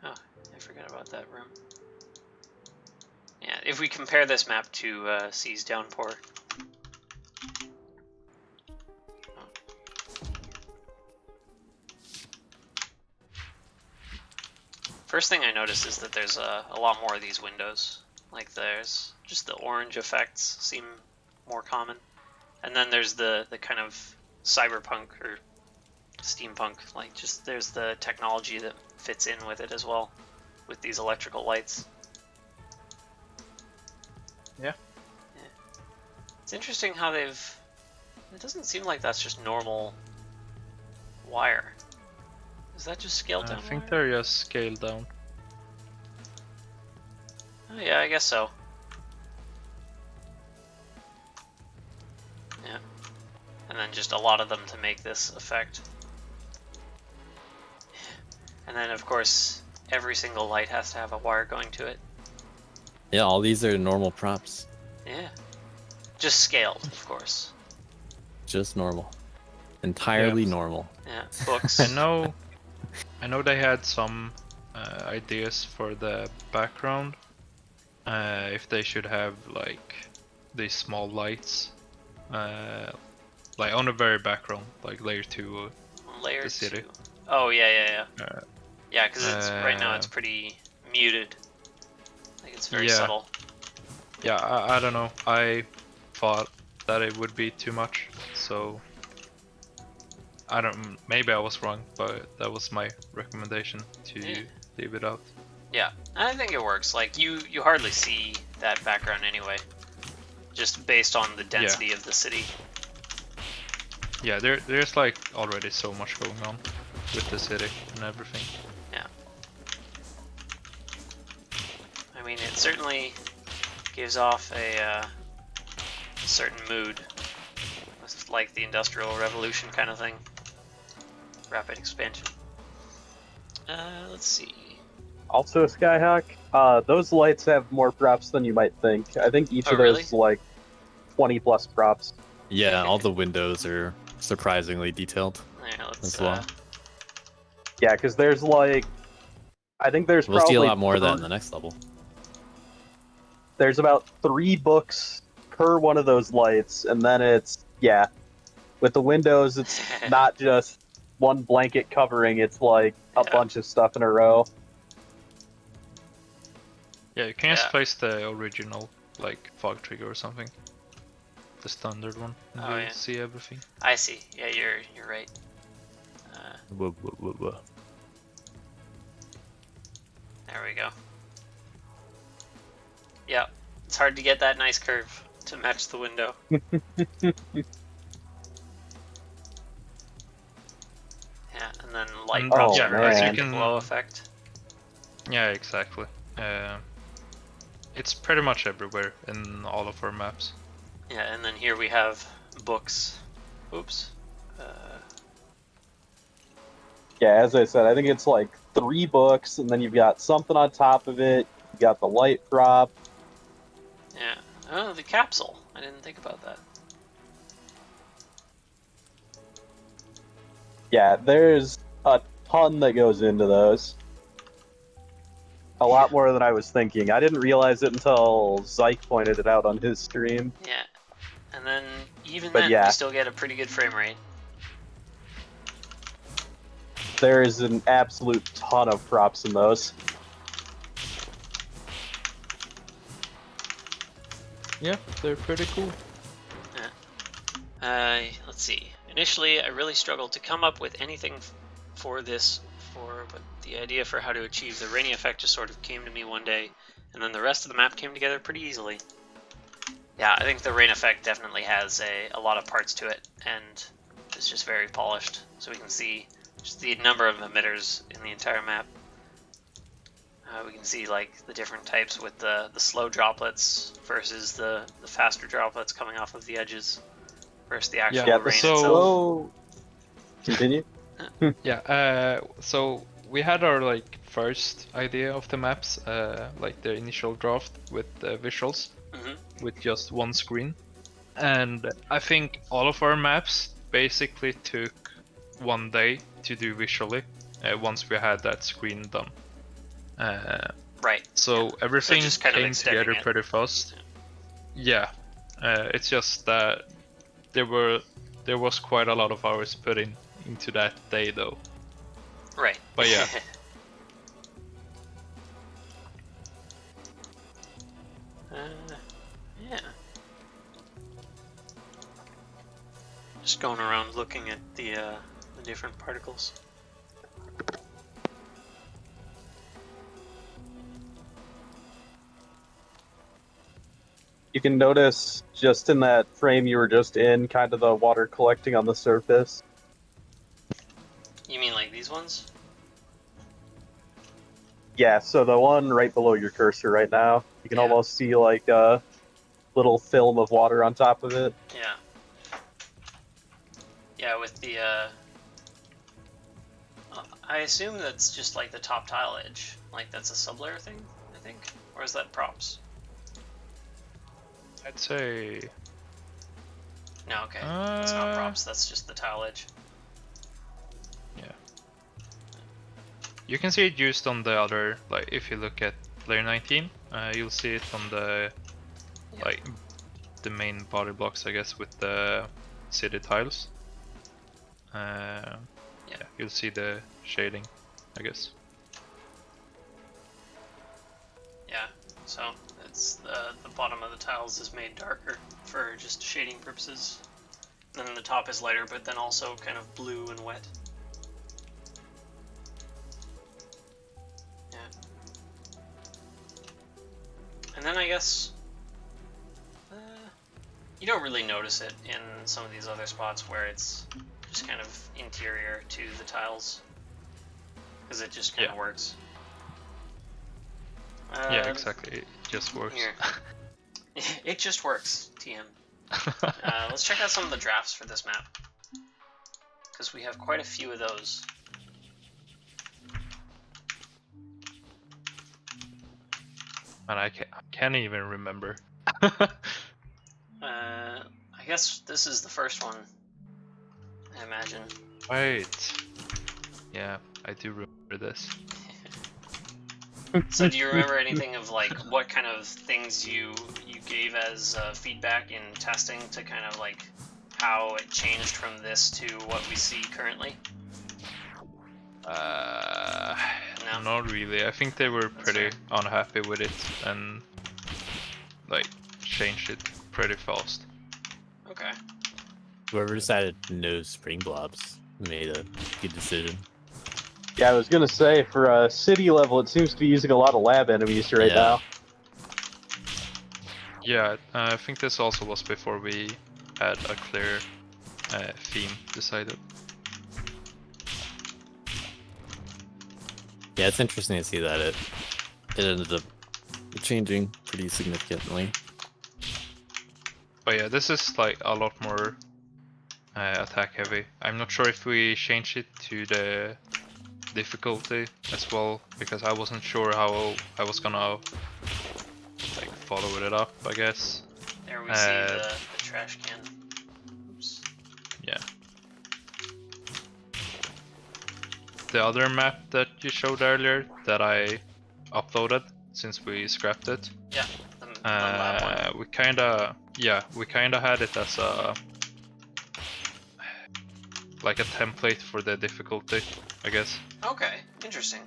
Oh, I forgot about that room. Yeah, if we compare this map to C's Downpour, First thing I noticed is that there's a lot more of these windows. Like there's just the orange effects seem more common. And then there's the kind of cyberpunk or steampunk, like just there's the technology that fits in with it as well, with these electrical lights. Yeah. It's interesting how they've... It doesn't seem like that's just normal wire. Is that just scaled down I think wire? they're just scaled down. Oh yeah, I guess so. Yeah. And then just a lot of them to make this effect. And then of course, every single light has to have a wire going to it. Yeah, all these are normal props. Yeah. Just scaled, of course. Just normal. Entirely Yeah. normal. Yeah, books. I know they had some ideas for the background. If they should have like these small lights, like on the very background, like layer 2 Layer the city. 2. Oh yeah. Uh, Yeah, because it's right now it's pretty muted. Like it's very Yeah. subtle. Yeah, I don't know. I thought that it would be too much, so I don't. Maybe I was wrong, but that was my recommendation to Yeah. leave it out. Yeah, I think it works. Like you hardly see that background anyway, just based on the density of the city. Yeah, there's like already so much going on with the city and everything. Yeah. I mean, it certainly gives off a certain mood. It's like the Industrial Revolution kind of thing. Rapid expansion. Let's see. Also, Skyhawk, those lights have more props than you might think. I think each Oh, of those really? is like 20 plus props. Yeah, all the windows are surprisingly detailed Yeah, let's. as well. Yeah, because there's like, I think there's We'll see a probably lot more of that in the next level. there's about 3 books per one of those lights, and then it's, yeah, with the windows, it's not just one blanket covering, it's like a Yeah. bunch of stuff in a row. Yeah, you can just Yeah. place the original like fog trigger or something, the standard one, and Oh, you'll yeah. see everything. I see. Yeah, you're right. Whoa, whoa, whoa, whoa. There we go. Yeah, it's hard to get that nice curve to match the window. Yeah, and then light And- props Oh, are man. like You can- glow effect. Yeah, exactly. It's pretty much everywhere in all of our maps. Yeah, and then here we have books. Oops. Yeah, as I said, I think it's like 3 books, and then you've got something on top of it, you got the light prop. Yeah. Oh, the capsule. I didn't think about that. Yeah, there's a ton that goes into those. A lot more than I was thinking. I didn't realize it until Zyke pointed it out on his stream. Yeah. And then even But then, yeah. we still get a pretty good frame rate. There is an absolute ton of props in those. Yeah, they're pretty cool. Let's see. Initially, I really struggled to come up with anything for this, but the idea for how to achieve the rainy effect just sort of came to me one day, and then the rest of the map came together pretty easily. Yeah, I think the rain effect definitely has a lot of parts to it, and it's just very polished, so we can see just the number of emitters in the entire map. We can see like the different types with the slow droplets versus the faster droplets coming off of the edges versus the actual Yeah, rain so- itself. Whoa! Continue? Yeah, so we had our like first idea of the maps, like the initial draft with visuals, Mhm. with just one screen, and I think all of our maps basically took one day to do visually, once we had that screen done. Right. So everything just kind of came extending together it. pretty fast. Yeah, it's just that there was quite a lot of hours put into that day though. Right. But yeah. Just going around looking at the different particles. You can notice just in that frame you were just in, kind of the water collecting on the surface. You mean like these ones? Yeah, so the one right below your cursor right now, you can Yeah. almost see like a little film of water on top of it. Yeah. Yeah, with the I assume that's just like the top tile edge. Like that's a sublayer thing, I think? Or is that props? I'd say No, okay. That's not props, that's just the tile edge. you can see it used on the other, like if you look at layer 19, you'll see it on the Yeah. like the main body blocks, I guess, with the city tiles. Yeah, you'll see the shading, I guess. Yeah, so it's the bottom of the tiles is made darker for just shading purposes. And then the top is lighter, but then also kind of blue and wet. Yeah. And then I guess you don't really notice it in some of these other spots where it's just kind of interior to the tiles, because it just kind of works. Yeah, exactly. It just works. Here. It just works, TM. Let's check out some of the drafts for this map, because we have quite a few of those. And I can't even remember. I guess this is the first one, I imagine. Right. Yeah, I do remember this. So do you remember anything of like what kind of things you gave as feedback in testing to kind of like how it changed from this to what we see currently? No? Not really. I think they were pretty unhappy with it and like changed it pretty fast. Okay. Whoever decided no spring blobs made a good decision. Yeah, I was gonna say, for a city level, it seems to be using a lot of lab enemies right now. Yeah, I think this also was before we had a clear theme decided. Yeah, it's interesting to see that it ended up changing pretty significantly. But yeah, this is like a lot more attack heavy. I'm not sure if we changed it to the difficulty as well, because I wasn't sure how I was gonna like follow it up, I guess. There we see the trash can. Oops. Yeah. The other map that you showed earlier that I uploaded since we scrapped it. Yeah, the lab one. We kinda had it as a like a template for the difficulty, I guess. Okay, interesting.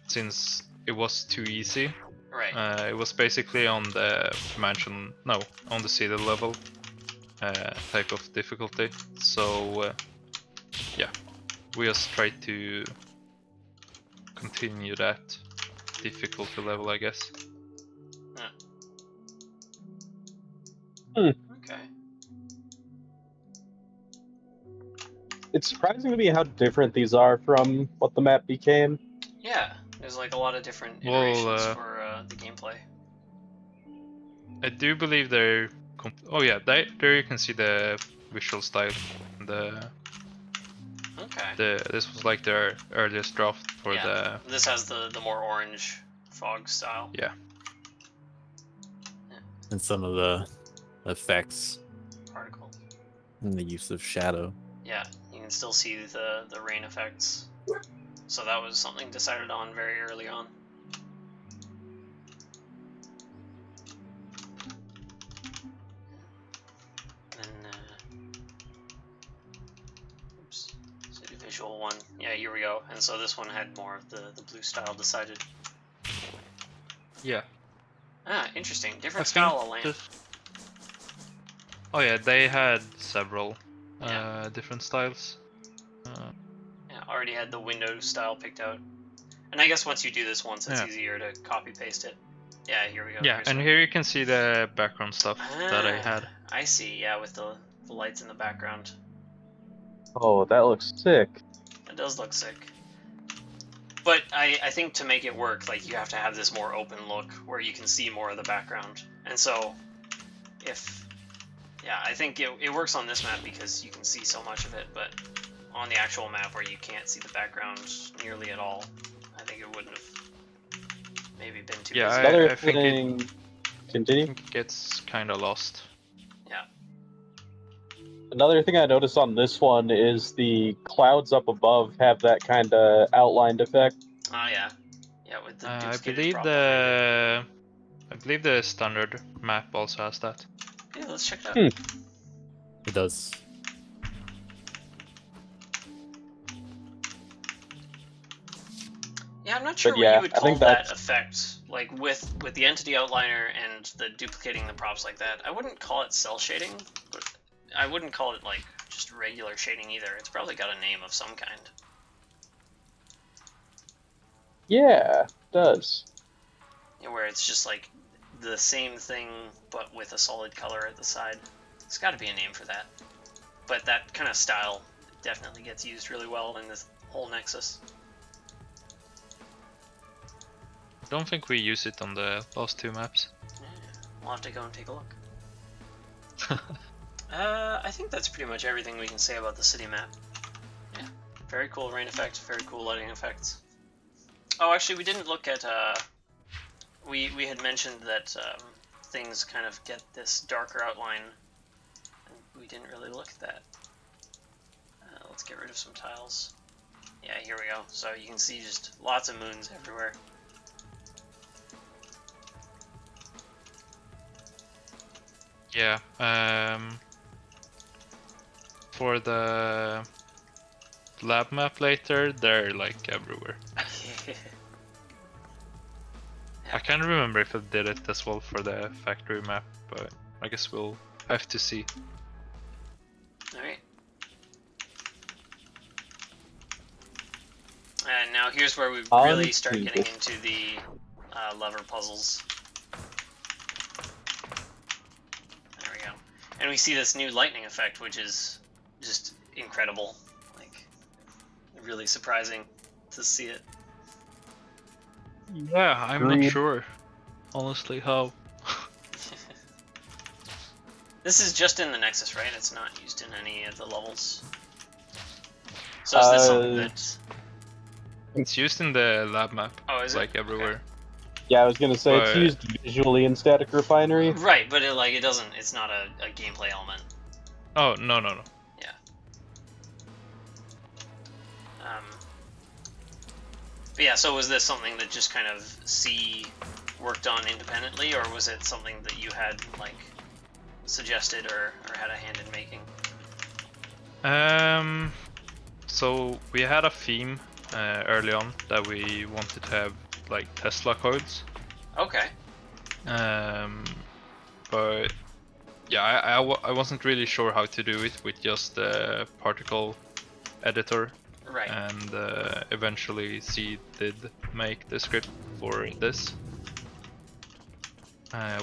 Since it was too easy. Right. It was basically on the mansion, no, on the city level type of difficulty. So yeah, we just tried to continue that difficulty level, I guess. Okay. It's surprising to me how different these are from what the map became. Yeah, there's like a lot of different iterations for the gameplay. I do believe they're. Oh yeah, there you can see the visual style. Okay. This was like their earliest draft for the. This has the more orange fog style. Yeah. And some of the effects Particle. and the use of shadow. Yeah, you can still see the rain effects. So that was something decided on very early on. And oops, so the visual one. Yeah, here we go. And so this one had more of the blue style decided. Yeah. Ah, interesting. Different style of lamp. Oh yeah, they had several different styles. Yeah, already had the window style picked out. And I guess once you do this once, it's Yeah. easier to copy paste it. Yeah, here we go. Yeah, Here's and one. here you can see the background stuff that I had. I see. Yeah, with the lights in the background. Oh, that looks sick. It does look sick. But I think to make it work, like, you have to have this more open look where you can see more of the background. And so, I think it works on this map because you can see so much of it, but on the actual map where you can't see the background nearly at all, I think it wouldn't have maybe been too Yeah, busy. Another I think thing. I Continue. think it gets kind of lost. Yeah. Another thing I noticed on this one is the clouds up above have that kind of outlined effect. Oh yeah. Yeah, with the I duplicated believe prop behind the standard map also has that. it. Yeah, let's check that out. It does. Yeah, I'm not sure what yeah, you would I call think that that's- effect. Like with the entity outliner and the duplicating the props like that. I wouldn't call it cell shading, but I wouldn't call it like just regular shading either. It's probably got a name of some kind. Yeah, it does. Yeah, where it's just like the same thing but with a solid color at the side. There's got to be a name for that. But that kind of style definitely gets used really well in this whole Nexus. I don't think we use it on the last two maps. Yeah, we'll have to go and take a look. I think that's pretty much everything we can say about the city map. Yeah, very cool rain effect, very cool lighting effects. Oh, actually, we didn't look at. We had mentioned that things kind of get this darker outline, and we didn't really look at that. Let's get rid of some tiles. Yeah, here we go. So you can see just lots of moons everywhere. Yeah. For the lab map later, they're like everywhere. I can't remember if I did it as well for the factory map, but I guess we'll have to see. Alright. And now here's where we really start getting into the lever puzzles. There we go. And we see this new lightning effect, which is just incredible. Like, really surprising to see it. Yeah, I'm not sure, honestly, how. This is just in the Nexus, right? It's not used in any of the levels. So is this something that... It's used in the lab map. Oh, is it? Like everywhere. Okay. Yeah, I was gonna say it's But- used visually in Static Refinery. Right, but it doesn't... It's not a gameplay element. Oh, no. Yeah. But yeah, so was this something that just kind of C worked on independently, or was it something that you had, like, suggested or had a hand in making? So we had a theme early on that we wanted to have like Tesla codes. Okay. But yeah, I wasn't really sure how to do it with just the particle editor. Right. And eventually C did make the script for this.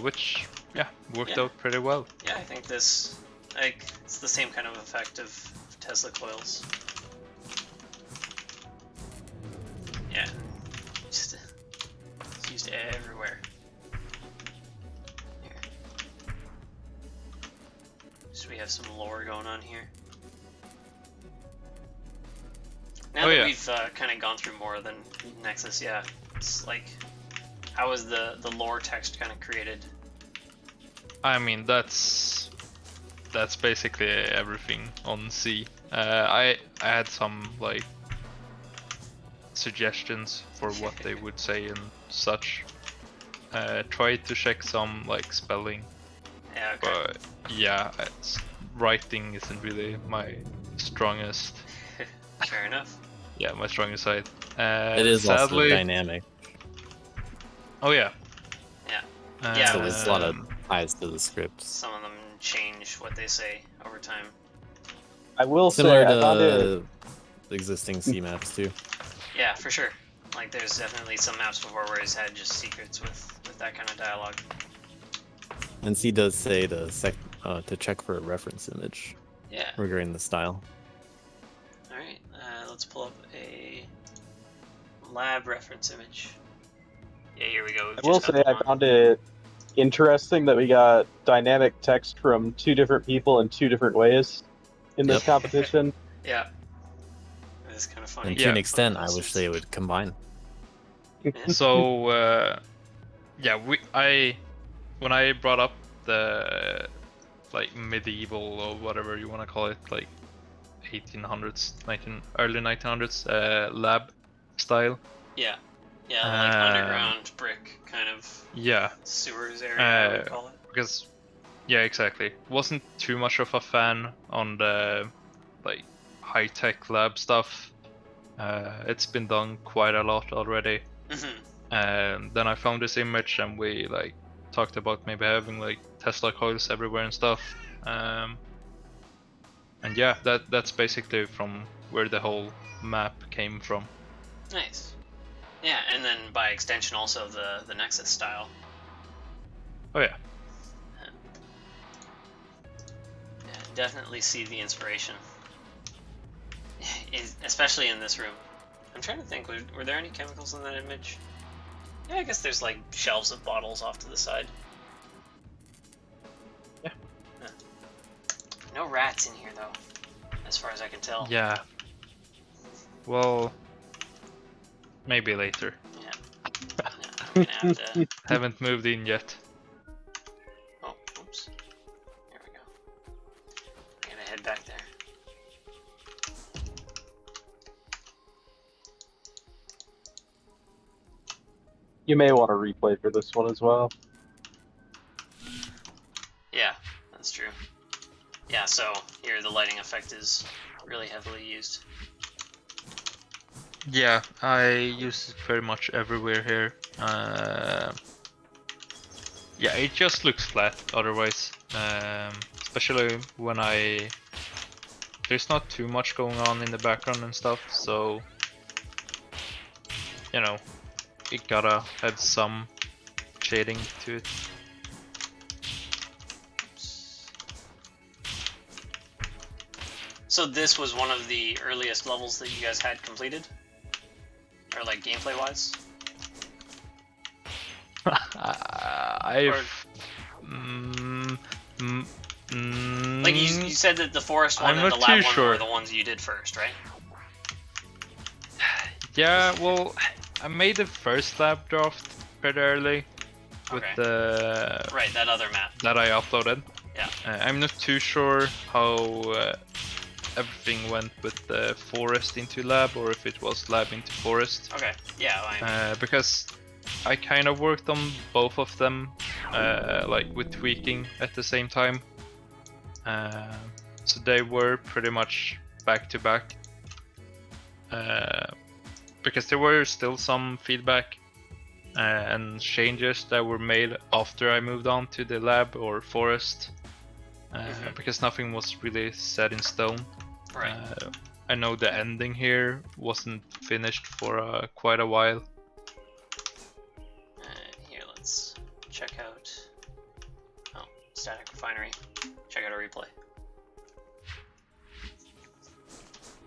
Which, yeah, worked out pretty well. Yeah, I think this, like, it's the same kind of effect of Tesla coils. Yeah, just it's used everywhere. Here. So we have some lore going on here. Now that we've kind of gone through more than Nexus, yeah, it's like, how is the lore text kind of created? I mean, that's basically everything on C. I had some like suggestions for what they would say and such. Tried to check some like spelling, Yeah, okay. but yeah, writing isn't really my strongest. Fair enough. Yeah, my strongest side. It is also sadly, dynamic. Oh yeah. Yeah. Yeah. Yeah, So there's a lot of ties to the scripts. Some of them change what they say over time. I will Similar say I found it. to existing C maps too. Yeah, for sure. Like, there's definitely some maps before where he's had just secrets with that kind of dialogue. And C does say to check for a reference image Yeah. regarding the style. All right. Let's pull up a lab reference image. Yeah, here we go. We've I will just got say the I one. found it interesting that we got dynamic text from 2 different people in 2 different ways in this Yep. competition. Yeah. It's kind of funny. And to Yeah. an extent, I wish they would combine. So yeah, when I brought up the like medieval or whatever you want to call it, like 1800s, early 1900s lab style. Yeah. Yeah, like underground brick kind of Yeah, sewers area, I would call it. because yeah, exactly. Wasn't too much of a fan on the like high-tech lab stuff. It's been done quite a lot already. Mm-hmm. And then I found this image and we like talked about maybe having like Tesla coils everywhere and stuff. And yeah, that's basically from where the whole map came from. Nice. Yeah, and then by extension also the Nexus style. Oh yeah. Yeah, definitely see the inspiration. Especially in this room. I'm trying to think, were there any chemicals in that image? Yeah, I guess there's like shelves of bottles off to the side. Yeah. No rats in here though, as far as I can tell. Yeah. Well, maybe later. Yeah, I'm gonna have to... Haven't moved in yet. Oh, oops. There we go. I'm gonna head back there. You may want to replay for this one as well. Yeah, that's true. Yeah, so here the lighting effect is really heavily used. Yeah, I use it very much everywhere here. Yeah, it just looks flat otherwise. Especially when there's not too much going on in the background and stuff, so you know, it gotta have some shading to it. So this was one of the earliest levels that you guys had completed? Or like gameplay wise? Like you said that the forest one I'm and the not lab too one sure. were the ones you did first, right? Yeah, well, I made the first lab draft pretty early with Okay. the Right, that other map. that I uploaded. Yeah. I'm not too sure how everything went with the forest into lab, or if it was lab into forest. Okay. Yeah. Because I kind of worked on both of them, like with tweaking at the same time. So they were pretty much back to back. Because there were still some feedback and changes that were made after I moved on to the lab or forest. Because nothing was really set in stone. Right. I know the ending here wasn't finished for quite a while. Here, let's check out. Oh, static refinery. Check out a replay.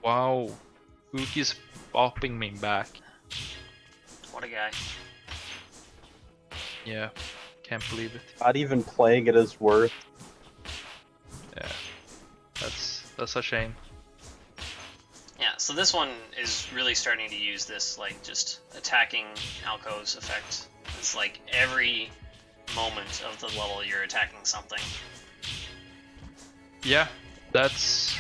Wow, Uki's bopping me back. What a guy. Yeah, can't believe it. Not even playing it is worth. Yeah, that's a shame. Yeah, so this one is really starting to use this, like, just attacking alcoves effect. It's like every moment of the level you're attacking something. Yeah, that's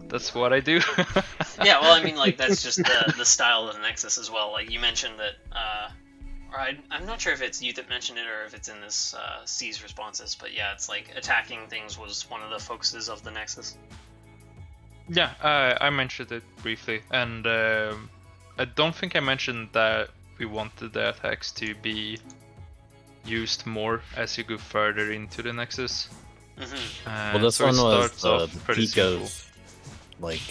that's what I do. Yeah, well, I mean, like, that's just the style of the Nexus as well. Like, you mentioned that, or I'm not sure if it's you that mentioned it or if it's in this C's responses, but yeah, it's like attacking things was one of the focuses of the Nexus. Yeah, I mentioned it briefly, and I don't think I mentioned that we wanted the attacks to be used more as you go further into the Nexus. Well, this so one it was starts off the pretty peak simple. of like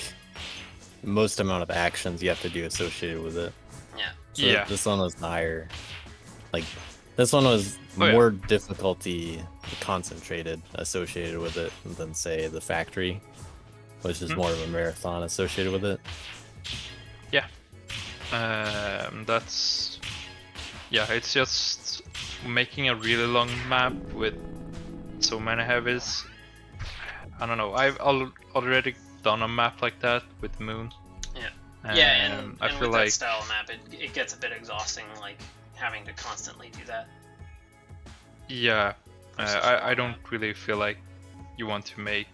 most amount of actions you have to do associated with it. Yeah. So Yeah. this one was higher. Like this one was Oh, yeah. more difficulty concentrated associated with it than say the factory, which is more of a marathon associated with it. That's it's just making a really long map with so many heavies. I don't know. I've already done a map like that with Moon. Yeah. And I and feel with like that style of map, it gets a bit exhausting, like having to constantly do that. I don't really feel like you want to make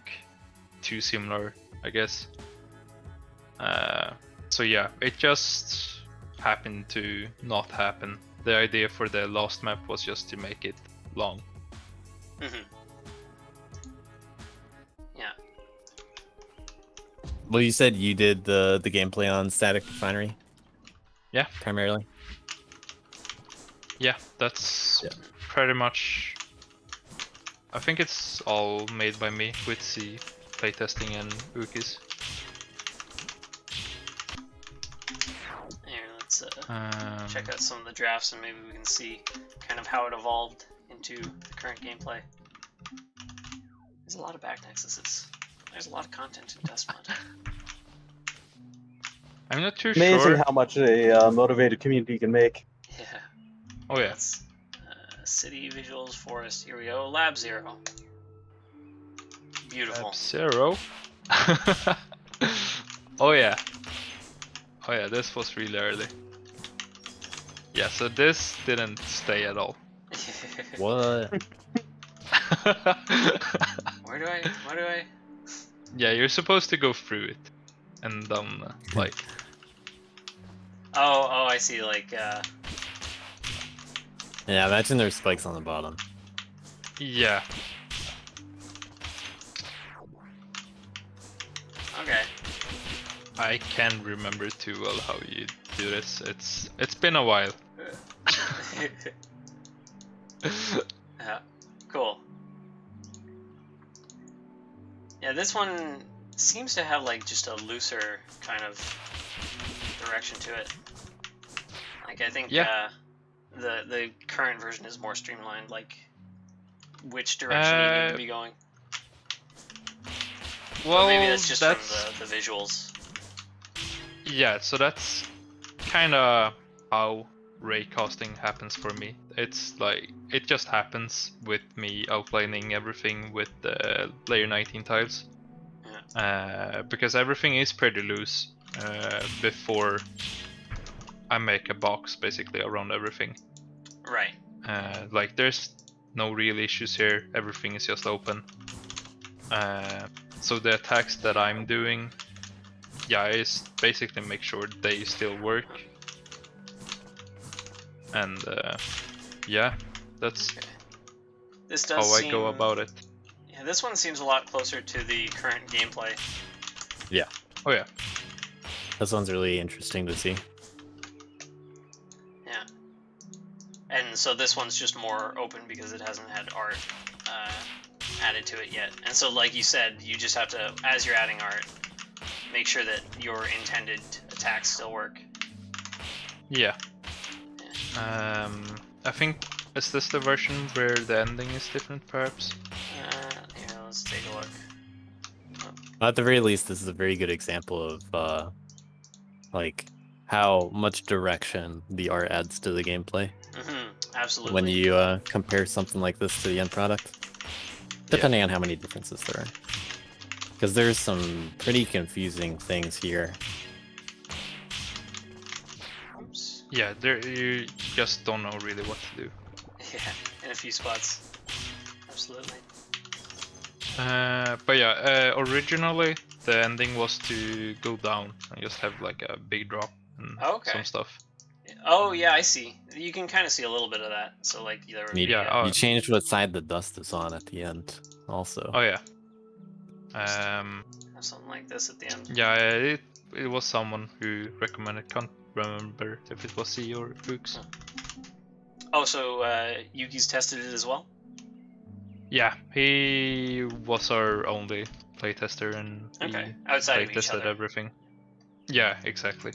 too similar, I guess. So yeah, it just happened to not happen. The idea for the last map was just to make it long. Yeah. Well, you said you did the gameplay on Static Refinery? Yeah. Primarily? Yeah, that's pretty much... I think it's all made by me with C playtesting and Ukis. Here, let's check out some of the drafts and maybe we can see kind of how it evolved into the current gameplay. There's a lot of back nexuses. There's a lot of content in Dustmod. I'm not too Amazing sure. how much a motivated community can make. Yeah. Oh yeah. That's city visuals, forest. Here we go. Lab 0. Beautiful. Lab 0. Oh yeah. Oh yeah, this was really early. Yeah, so this didn't stay at all. What? Where do I? Yeah, you're supposed to go through it, and like. Oh, I see. Like, Yeah, imagine there's spikes on the bottom. Yeah. okay. I can't remember too well how you do this. It's been a while. Yeah, cool. Yeah, this one seems to have like just a looser kind of direction to it. Like I think the current version is more streamlined, like which direction you need to be going. Well, But maybe that's just from the visuals. Yeah, so that's kind of how raycasting happens for me. It's like it just happens with me outlining everything with the layer 19 tiles. Because everything is pretty loose before I make a box basically around everything. Right. Like there's no real issues here, everything is just open. So the attacks that I'm doing, is basically make sure they still work. And that's This does how I go about it. Yeah, this one seems a lot closer to the current gameplay. Yeah. Oh yeah. This one's really interesting to see. Yeah. And so this one's just more open because it hasn't had art added to it yet. And so like you said, you just have to, as you're adding art, make sure that your intended attacks still work. Yeah. I think, is this the version where the ending is different perhaps? Here, let's take a look. At the very least, this is a very good example of like how much direction the art adds to the gameplay. Absolutely. When you compare something like this to the end product, depending on how many differences there are. Because there's some pretty confusing things here. Oops. Yeah, you just don't know really what to do. Yeah, in a few spots. Absolutely. But yeah, originally the ending was to go down and just have like a big drop and some stuff. Oh yeah, I see. You can kind of see a little bit of that. So like there would be, You changed what side the dust is on at the end, also. Oh yeah. Something like this at the end. Yeah, it was someone who recommended. Can't remember if it was C or Fuchs. Oh, so Yuki's tested it as well? Yeah, he was our only playtester, and Okay, he outside of each playtested other. everything. Yeah, exactly.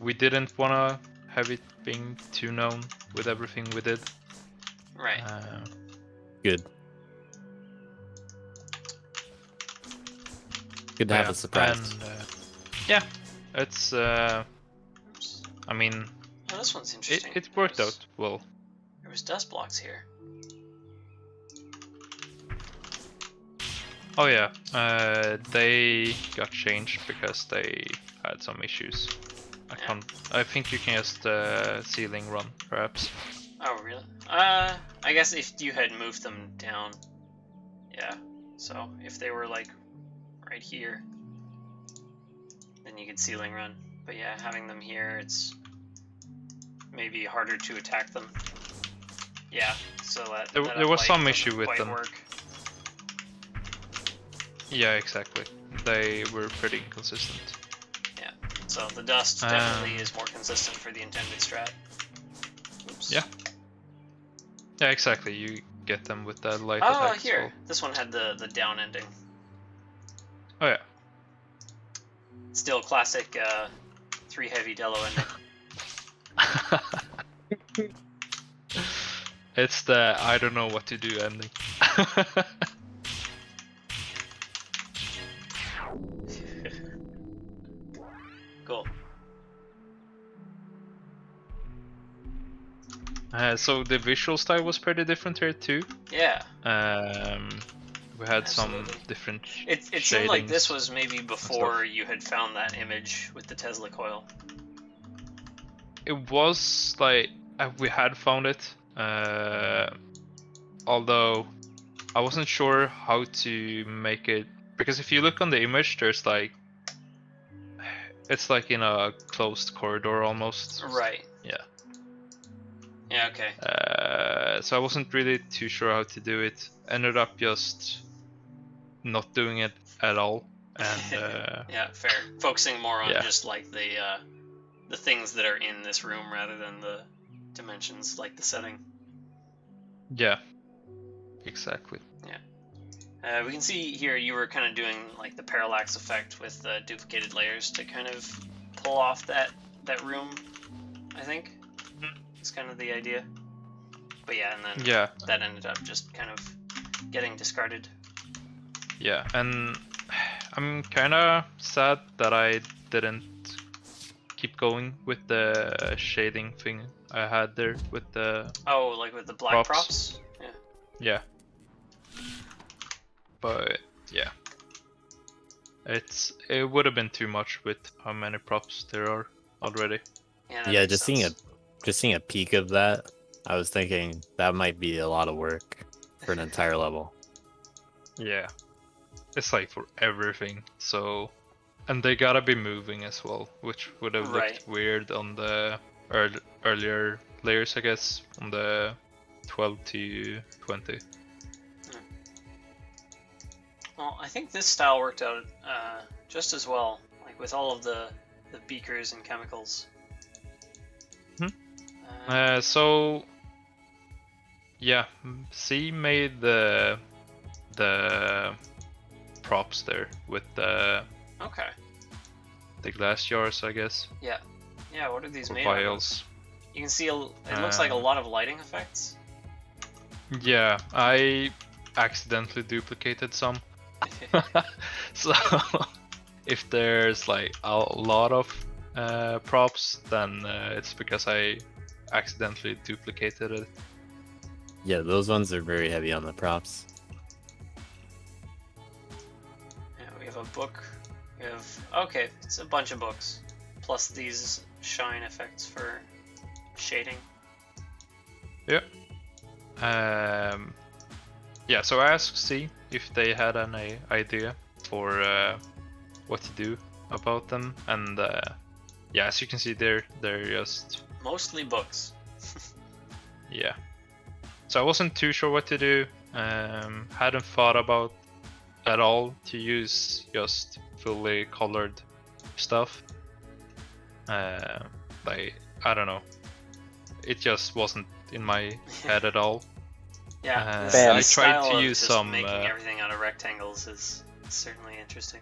We didn't wanna have it being too known with everything we did. Right. Good. Good to have a surprise. And yeah, it's. Oops. I mean, Oh, this one's interesting. it worked out well. There was dust blocks here. Oh yeah, they got changed because they had some issues. I think you can just ceiling run, perhaps. Oh, really? I guess if you had moved them down, yeah. So if they were like right here, then you could ceiling run. But yeah, having them here, it's maybe harder to attack them. Yeah. So There was some issue with them. Work. Yeah, exactly. They were pretty inconsistent. Yeah. So the dust definitely is more consistent for the intended strat. Oops. Yeah. Yeah, exactly. You get them with that light Oh, attack as here. well. This one had the down ending. Oh yeah. Still classic 3 heavy Delo ending. It's the I don't know what to do ending. Cool. So the visual style was pretty different here too. Yeah. We had some Absolutely. different. It seemed like this shadings. was maybe before you had found that image with the Tesla coil. It was like we had found it, although I wasn't sure how to make it, because if you look on the image, there's like it's like in a closed corridor almost. Right. Yeah. Yeah, okay. So I wasn't really too sure how to do it. Ended up just not doing it at all, and Yeah, fair. Focusing more on yeah. just like the things that are in this room rather than the dimensions, like the setting. yeah, exactly. We can see here you were kind of doing like the parallax effect with the duplicated layers to kind of pull off that room, I think. It's kind of the idea. But yeah, and then Yeah, that ended up just kind of getting discarded. yeah, and I'm kind of sad that I didn't keep going with the shading thing I had there with the Oh, like with the black Props. props? Yeah. yeah. But yeah, it would have been too much with how many props there are already. Yeah, that Yeah, makes just sense. seeing a peek of that, I was thinking that might be a lot of work for an entire level. Yeah, it's like for everything. So, and they gotta be moving as well, which would have Right. looked weird on the earlier layers, I guess, on the 12 to 20. Well, I think this style worked out just as well, like with all of the beakers and chemicals. So yeah, C made the props there with the Okay. glass jars, I guess, Yeah, what are these or made out of? vials. You can see it looks like a lot of lighting effects. Yeah, I accidentally duplicated some. So if there's like a lot of props, then it's because I accidentally duplicated it. Yeah, those ones are very heavy on the props. Yeah, we have a book. We have it's a bunch of books, plus these shine effects for shading. Yeah. Yeah, so I asked C if they had an idea for what to do about them, and yeah, as you can see, they're just Mostly books. yeah. So I wasn't too sure what to do. Hadn't thought about at all to use just fully colored stuff. Like I don't know. it just wasn't in my head at all. Yeah, I Bam. this tried style to of use just some. making everything out of rectangles is certainly interesting.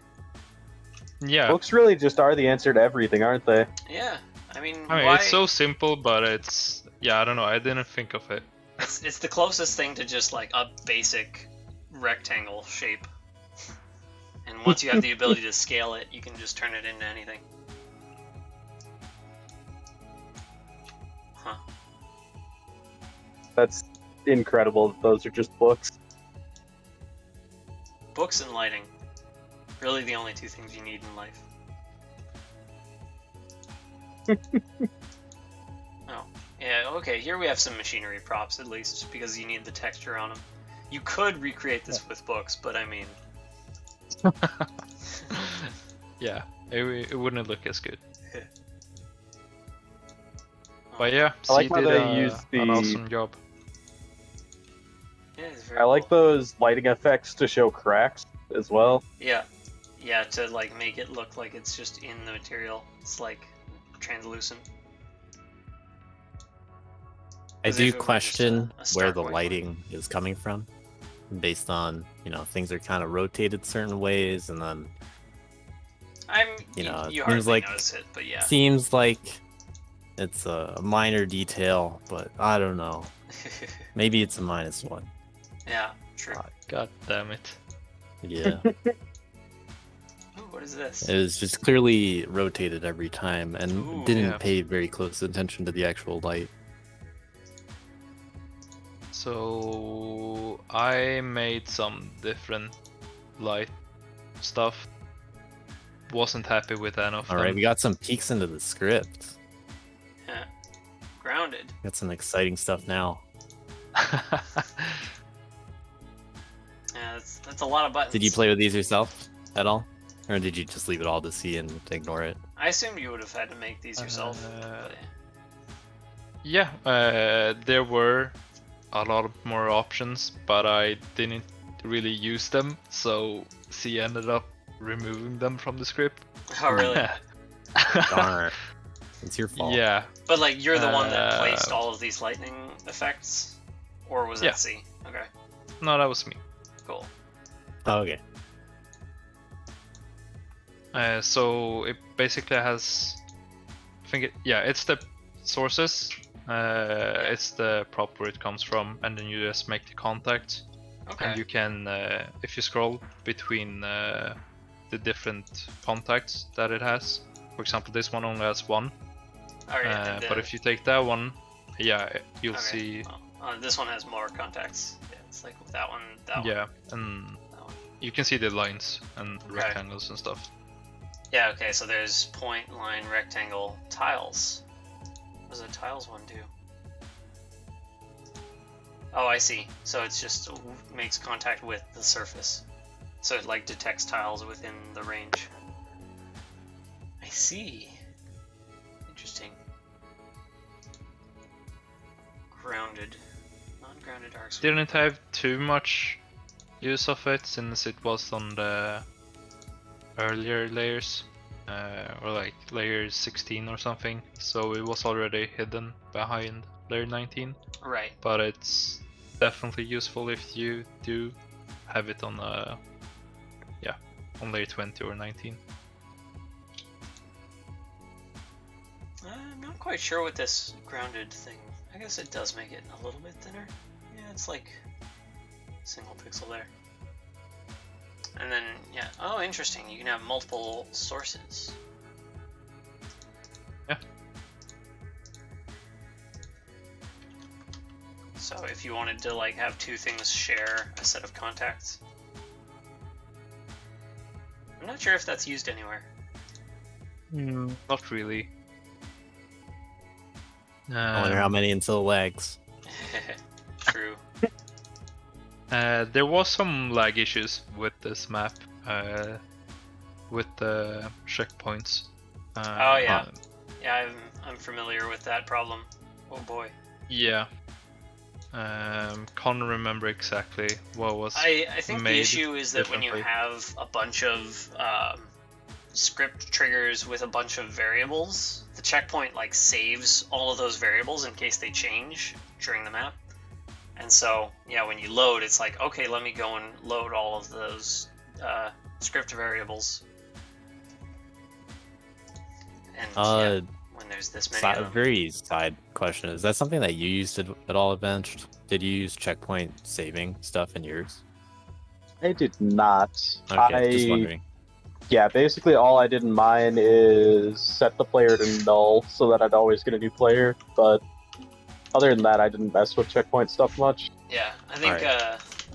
Yeah, Books really just are the answer to everything, aren't they? Yeah, I mean, I mean why? it's so simple, but it's I don't know. I didn't think of it. It's the closest thing to just like a basic rectangle shape. And once you have the ability to scale it, you can just turn it into anything. Huh. That's incredible. Those are just books. Books and lighting. Really the only two things you need in life. Oh. Yeah, okay, here we have some machinery props at least, because you need the texture on them. You could recreate this with books, but I mean... Yeah, it wouldn't look as good. But yeah, I like C how did they use an the- awesome job. Yeah, it's very I like cool. those lighting effects to show cracks as well. Yeah. Yeah, to like make it look like it's just in the material. It's like translucent. I As if do it were just question a where stark the white lighting is coming from, based on things are kind of rotated certain ways, and then You it hardly seems like notice it, but yeah. seems like it's a minor detail, but I don't know. Maybe it's a -1. Yeah, true. God damn it. Yeah, Ooh, what is this? it was just clearly rotated every time and Ooh, didn't yeah. pay very close attention to the actual light. So I made some different light stuff. Wasn't happy with any of All them. right, we got some peeks into the script. Yeah. Grounded. Got some exciting stuff now. Yeah, that's a lot of buttons. Did you play with these yourself at all? Or did you just leave it all to see and ignore it? I assumed you would have had to make these yourself. But... Yeah, there were a lot more options, but I didn't really use them, so C ended up removing them from the script. Oh, really? Darn. It's your fault. Yeah, But like, you're the one that Uh, placed all of these lightning effects? Or was Yeah. that C? Okay, no, that was me. cool. Oh, okay. So it basically has, it's the sources, it's the prop where it comes from, and then you just make the contact, Okay. and you can, if you scroll between the different contacts that it has, for example, this one only has one, Alright, and but if you take that one, you'll okay. see, This one has more contacts. Yeah, it's like that one, that one, and that one. you can see the lines and Okay. rectangles and stuff. Yeah, okay, so there's point, line, rectangle, tiles. What does the tiles one do? Oh, I see. So it's just makes contact with the surface. So it like detects tiles within the range. I see. Interesting. Grounded. Non-grounded arcs. Didn't have too much use of it since it was on the earlier layers, or like layer 16 or something, so it was already hidden behind layer 19, Right. but it's definitely useful if you do have it on on layer 20 or 19. I'm not quite sure what this grounded thing. I guess it does make it a little bit thinner. Yeah, it's like single pixel there. And then, yeah, oh, interesting. You can have multiple sources. Yeah. So if you wanted to like have two things share a set of contacts. I'm not sure if that's used anywhere. Not really. I wonder how many until it lags. True. There was some lag issues with this map, with the checkpoints. Oh, yeah. Yeah, I'm familiar with that problem. Oh boy. Yeah. Can't remember exactly what was. I think the made issue is that when you differently. have a bunch of script triggers with a bunch of variables, the checkpoint like saves all of those variables in case they change during the map. And so, yeah, when you load, it's like, okay, let me go and load all of those script variables. And yeah, when there's this many of them. Very side question. Is that something that you used at all, Avenged? Did you use checkpoint saving stuff in yours? I did not. Okay, just wondering. Yeah, basically all I did in mine is set the player to null so that I'd always get a new player, but other than that, I didn't mess with checkpoint stuff much. Yeah, I think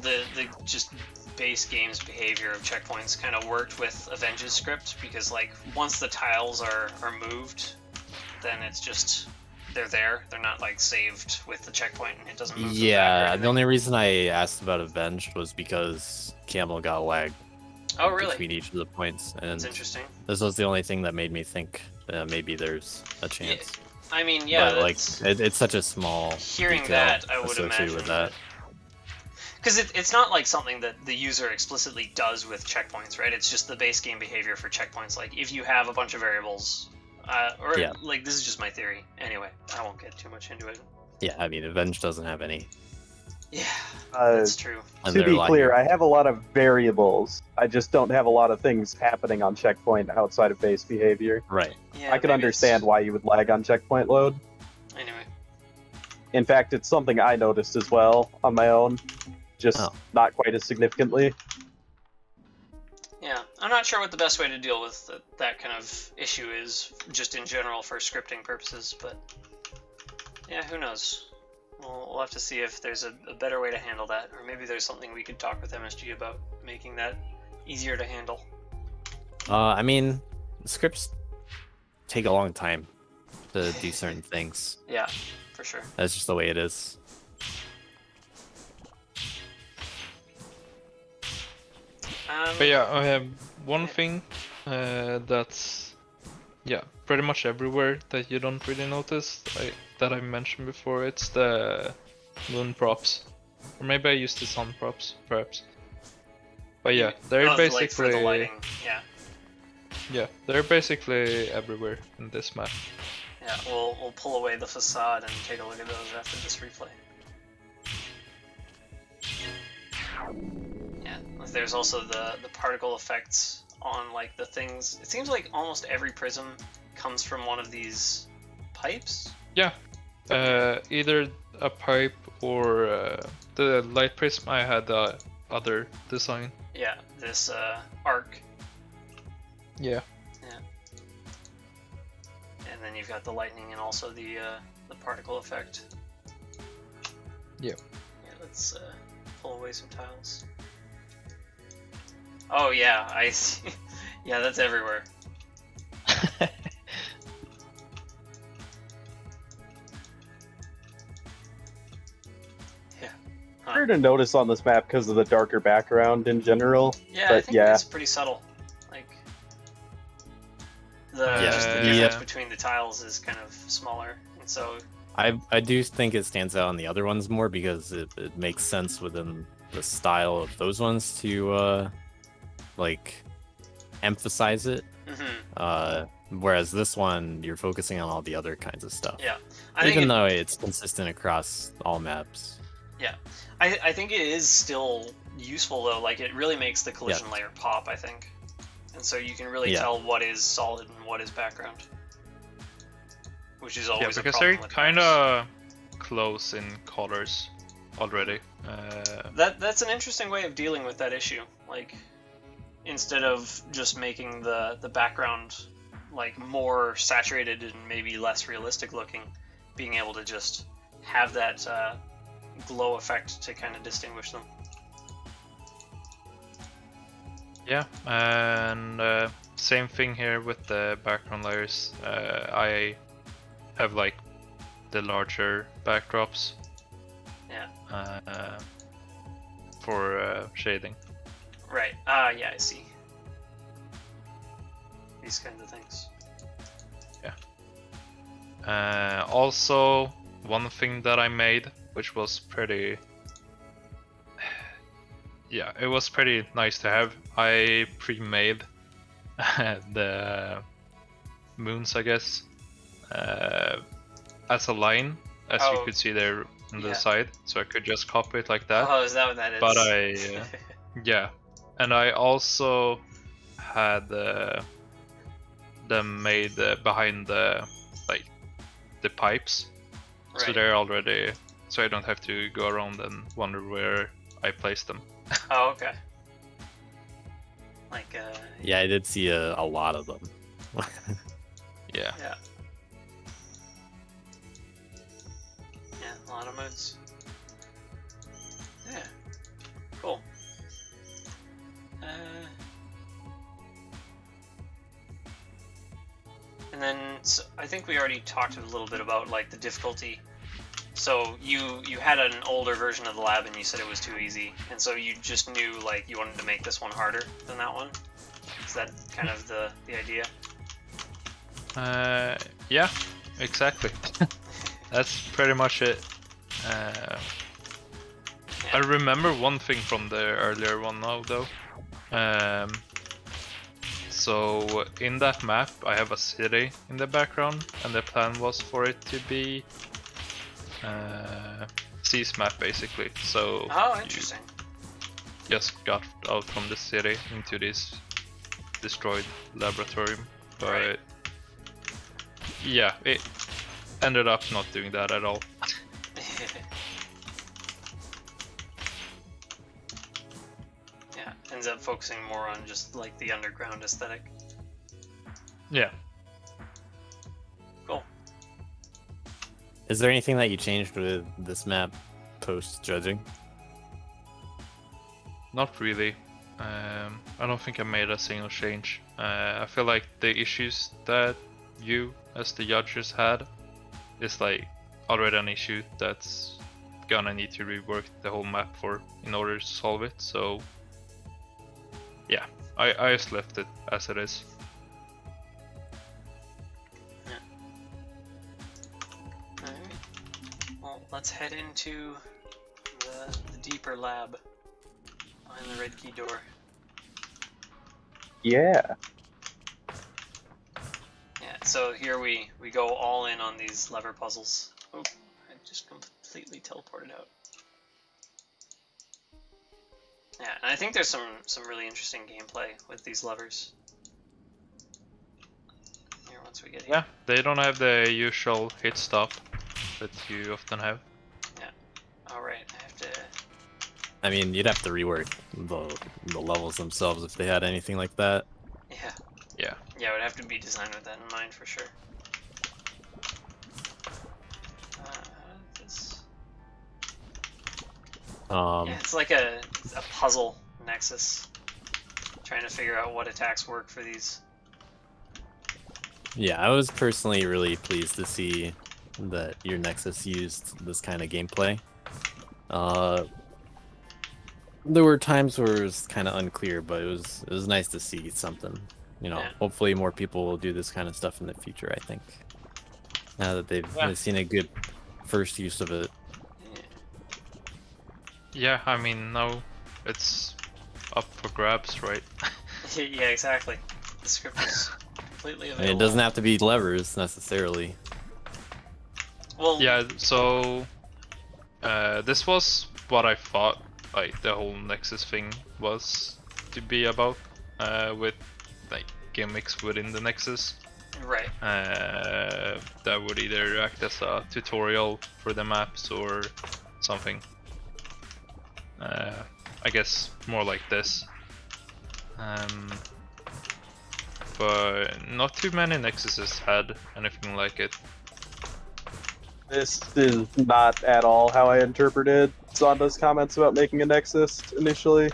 the just base game's behavior of checkpoints kind of worked with Avenge's script, because like once the tiles are moved, then it's just they're there. They're not like saved with the checkpoint and it doesn't move. Yeah, the only reason I asked about Avenged was because Camel got lagged. Oh, really? Between each of the points, and That's interesting. This was the only thing that made me think maybe there's a chance. Yeah, I mean, yeah, but like it's such a small. Hearing detail that, I would associated imagine with that. Because it's not like something that the user explicitly does with checkpoints, right? It's just the base game behavior for checkpoints. Like if you have a bunch of variables, like this is just my theory. Anyway, I won't get too much into it. Yeah, I mean, Avenge doesn't have any. Yeah, that's true. To be clear, I have a lot of variables. I just don't have a lot of things happening on checkpoint outside of base behavior. Right. Yeah, I can understand why you would lag on checkpoint load. Anyway. In fact, it's something I noticed as well on my own, just not quite as significantly. Yeah, I'm not sure what the best way to deal with that kind of issue is, just in general for scripting purposes, but yeah, who knows? We'll have to see if there's a better way to handle that, or maybe there's something we could talk with MSG about making that easier to handle. I mean, scripts take a long time to do certain things. Yeah, for sure. That's just the way it is. But yeah, I have one thing that's pretty much everywhere that you don't really notice that I mentioned before. It's the moon props, or maybe I used the sun props, perhaps. But yeah, they're basically like for the lighting. Yeah, they're basically everywhere in this map. Yeah, we'll pull away the facade and take a look at those after this replay. Yeah, there's also the particle effects on like the things. It seems like almost every prism comes from one of these pipes. Yeah, either a pipe or the light prism. I had the other design. Yeah, this arc. Yeah. Yeah. And then you've got the lightning and also the particle effect. Yeah. Yeah, let's pull away some tiles. Oh yeah, I see. Yeah, that's everywhere. Yeah. Hard to notice on this map because of the darker background in general. Yeah, but I think it's pretty subtle. Like just the difference between the tiles is kind of smaller, and so I do think it stands out on the other ones more because it makes sense within the style of those ones to like emphasize it. Whereas this one, you're focusing on all the other kinds of stuff. Yeah, even though it's consistent across all maps. Yeah, I think it is still useful though. Like it really makes the collision layer pop, I think, and so you can really tell what is solid and what is background, which is always because a they're problem with kind of close in colors already. That's an interesting way of dealing with that issue. Like instead of just making the background like more saturated and maybe less realistic looking, being able to just have that glow effect to kind of distinguish them. Yeah, and same thing here with the background layers. I have like the larger backdrops. Yeah. For shading. Right. Yeah, I see. These kinds of things. Yeah. Also, one thing that I made, which was pretty... Yeah, it was pretty nice to have. I pre-made the moons, I guess, as a line, as you Oh, could see there on the yeah. side. So I could just copy it like that. Oh, is that what that is? But I, yeah, and I also had them made behind the the pipes, so Right. they're already, so I don't have to go around and wonder where I placed them. Oh, okay. Like, Yeah, I did see a lot of them. Yeah. yeah. Yeah, a lot of moons. Yeah. Cool. And then, so I think we already talked a little bit about like the difficulty. So you had an older version of the lab and you said it was too easy, and so you just knew like you wanted to make this one harder than that one. Is that kind of the idea? Yeah, exactly. That's pretty much it. I remember one thing from the earlier one now, though. So in that map, I have a city in the background, and the plan was for it to be C's map basically. So Oh, interesting. you just got out from the city into this destroyed laboratory, but Right. yeah, it ended up not doing that at all. Yeah, ends up focusing more on just like the underground aesthetic. Yeah. Cool. Is there anything that you changed with this map post judging? Not really. I don't think I made a single change. I feel like the issues that you, as the judges, had is like already an issue that's gonna need to rework the whole map for in order to solve it. So yeah, I just left it as it is. Alright. Well, let's head into the deeper lab behind the red key door. Yeah. Yeah, so here we go all in on these lever puzzles. Oh, I just completely teleported out. Yeah, and I think there's some really interesting gameplay with these levers. Here, once we get here. Yeah, they don't have the usual hit stop that you often have. Alright, I have to... I mean, you'd have to rework the levels themselves if they had anything like that. Yeah. Yeah. Yeah, it would have to be designed with that in mind for sure. This... Yeah, it's like a puzzle nexus. Trying to figure out what attacks work for these. Yeah, I was personally really pleased to see that your Nexus used this kind of gameplay. There were times where it was kind of unclear, but it was nice to see something. You know, Yeah. hopefully more people will do this kind of stuff in the future, I think. Now that they've seen a good first use of it. Yeah, I mean, now it's up for grabs, right? Yeah, exactly. The script is completely I available. mean, it doesn't have to be levers necessarily. Well, Yeah, so this was what I thought like the whole Nexus thing was to be about, with like gimmicks within the Nexus. right. That would either act as a tutorial for the maps or something. I guess more like this. But not too many Nexuses had anything like it. This is not at all how I interpreted Zaandaa's comments about making a Nexus initially.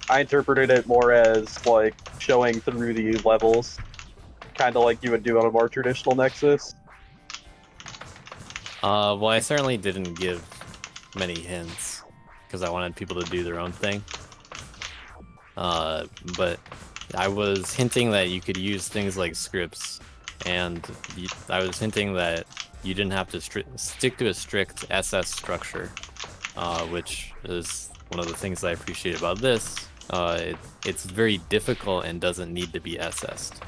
I interpreted it more as like showing through the levels, kind of like you would do on a more traditional Nexus. Well, I certainly didn't give many hints because I wanted people to do their own thing. But I was hinting that you could use things like scripts, and I was hinting that you didn't have to stick to a strict SS structure, which is one of the things I appreciate about this. it's very difficult and doesn't need to be SS'd.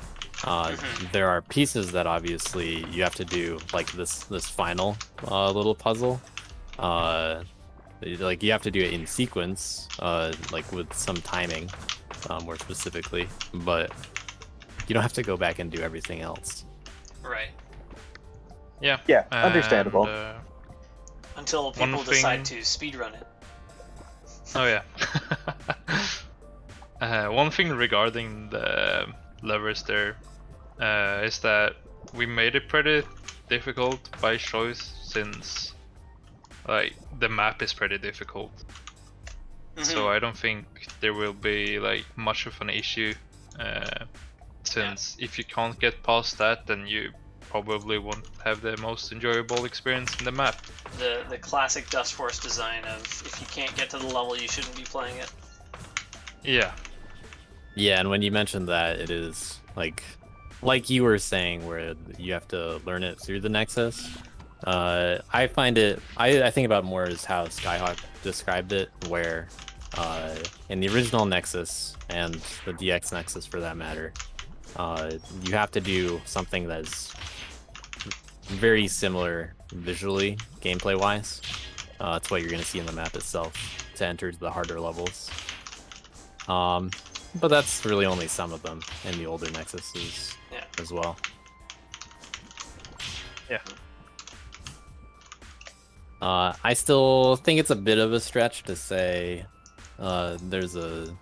There are pieces that obviously you have to do, like this final little puzzle. Like you have to do it in sequence, like with some timing, more specifically. But you don't have to go back and do everything else. Right. Yeah. Yeah, understandable. And, Until One people decide thing- to speedrun it. oh yeah. One thing regarding the levers there is that we made it pretty difficult by choice, since like the map is pretty difficult. So I don't think there will be like much of an issue, since if you can't get past that, then you probably won't have the most enjoyable experience in the map. The classic Dustforce design of if you can't get to the level, you shouldn't be playing it. Yeah. Yeah, and when you mentioned that, it is like you were saying, where you have to learn it through the Nexus. I find it. I think about it more as how Skyhawk described it, where in the original Nexus and the DX Nexus for that matter, you have to do something that's very similar visually, gameplay wise. That's what you're going to see in the map itself to enter the harder levels. But that's really only some of them in the older Nexuses as well. Yeah. I still think it's a bit of a stretch to say there's a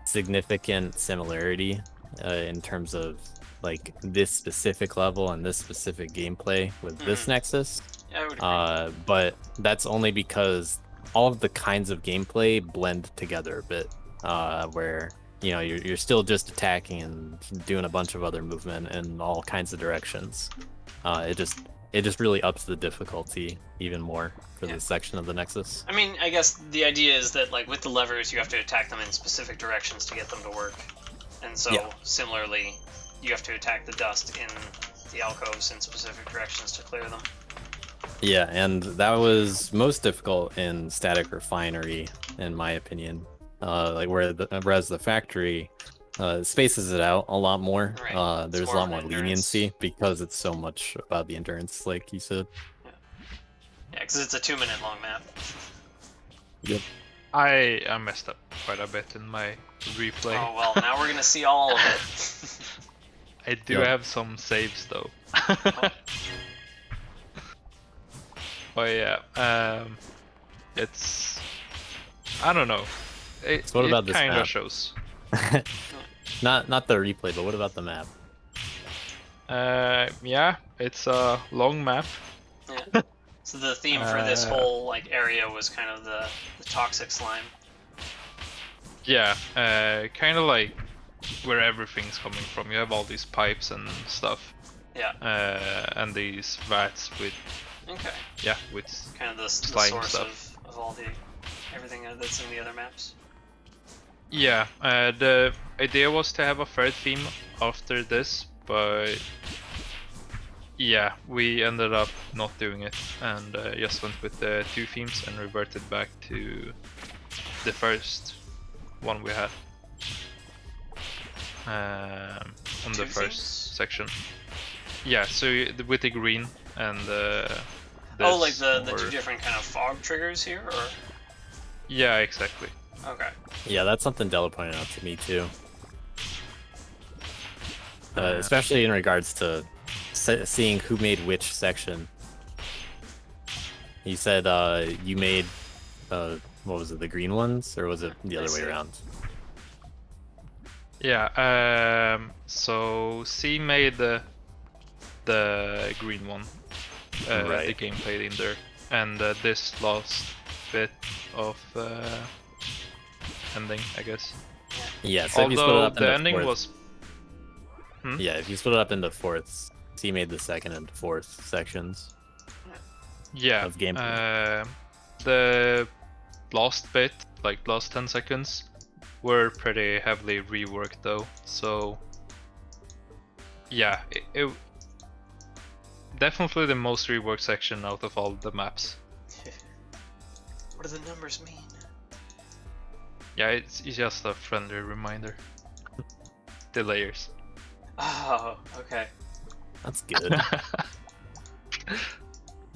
significant similarity in terms of like this specific level and this specific gameplay with this Nexus. Yeah, I would agree. But that's only because all of the kinds of gameplay blend together a bit, where you're still just attacking and doing a bunch of other movement in all kinds of directions. It just really ups the difficulty even more for this section of the Nexus. I mean, I guess the idea is that like with the levers, you have to attack them in specific directions to get them to work, and so similarly, you have to attack the dust in the alcoves in specific directions to clear them. Yeah, and that was most difficult in Static Refinery, in my opinion. Whereas the factory spaces it out a lot more. Right. There's a more lot more endurance. leniency because it's so much about the endurance, like you said. Yeah, because it's a 2-minute long map. Yep. I messed up quite a bit in my replay. Oh well, now we're gonna see all of it. I do have some saves though. But yeah, it's, I don't know. So what about it this kind map? of shows. Not the replay, but what about the map? Yeah, it's a long map. Yeah. So the theme for this whole like area was kind of the toxic slime. Yeah, kind of like where everything's coming from. You have all these pipes and stuff. Yeah. And these vats with, Okay. with Kind of the slime source stuff. of all the everything that's in the other maps. Yeah, the idea was to have a third theme after this, but yeah, we ended up not doing it and just went with the 2 themes and reverted back to the first one we had on the 2 first themes? section. Yeah, so with the green and Oh, like the more... 2 different kind of fog triggers here, or? Yeah, exactly. Okay. Yeah, that's something Della pointed out to me too. Especially in regards to seeing who made which section. He said you made, what was it, the green ones? Or was it the other way around? Yeah, so C made the green one, Right. the gameplay in there, and this last bit of ending, I guess. Yeah, so if you split it Although up the into ending fourths, was... yeah, if you split it up into fourths, he made the second and fourth sections Yeah, of gameplay. the last bit, like last 10 seconds, were pretty heavily reworked though, so yeah, it definitely the most reworked section out of all the maps. What do the numbers mean? Yeah, it's just a friendly reminder. The layers. Oh, okay. That's good.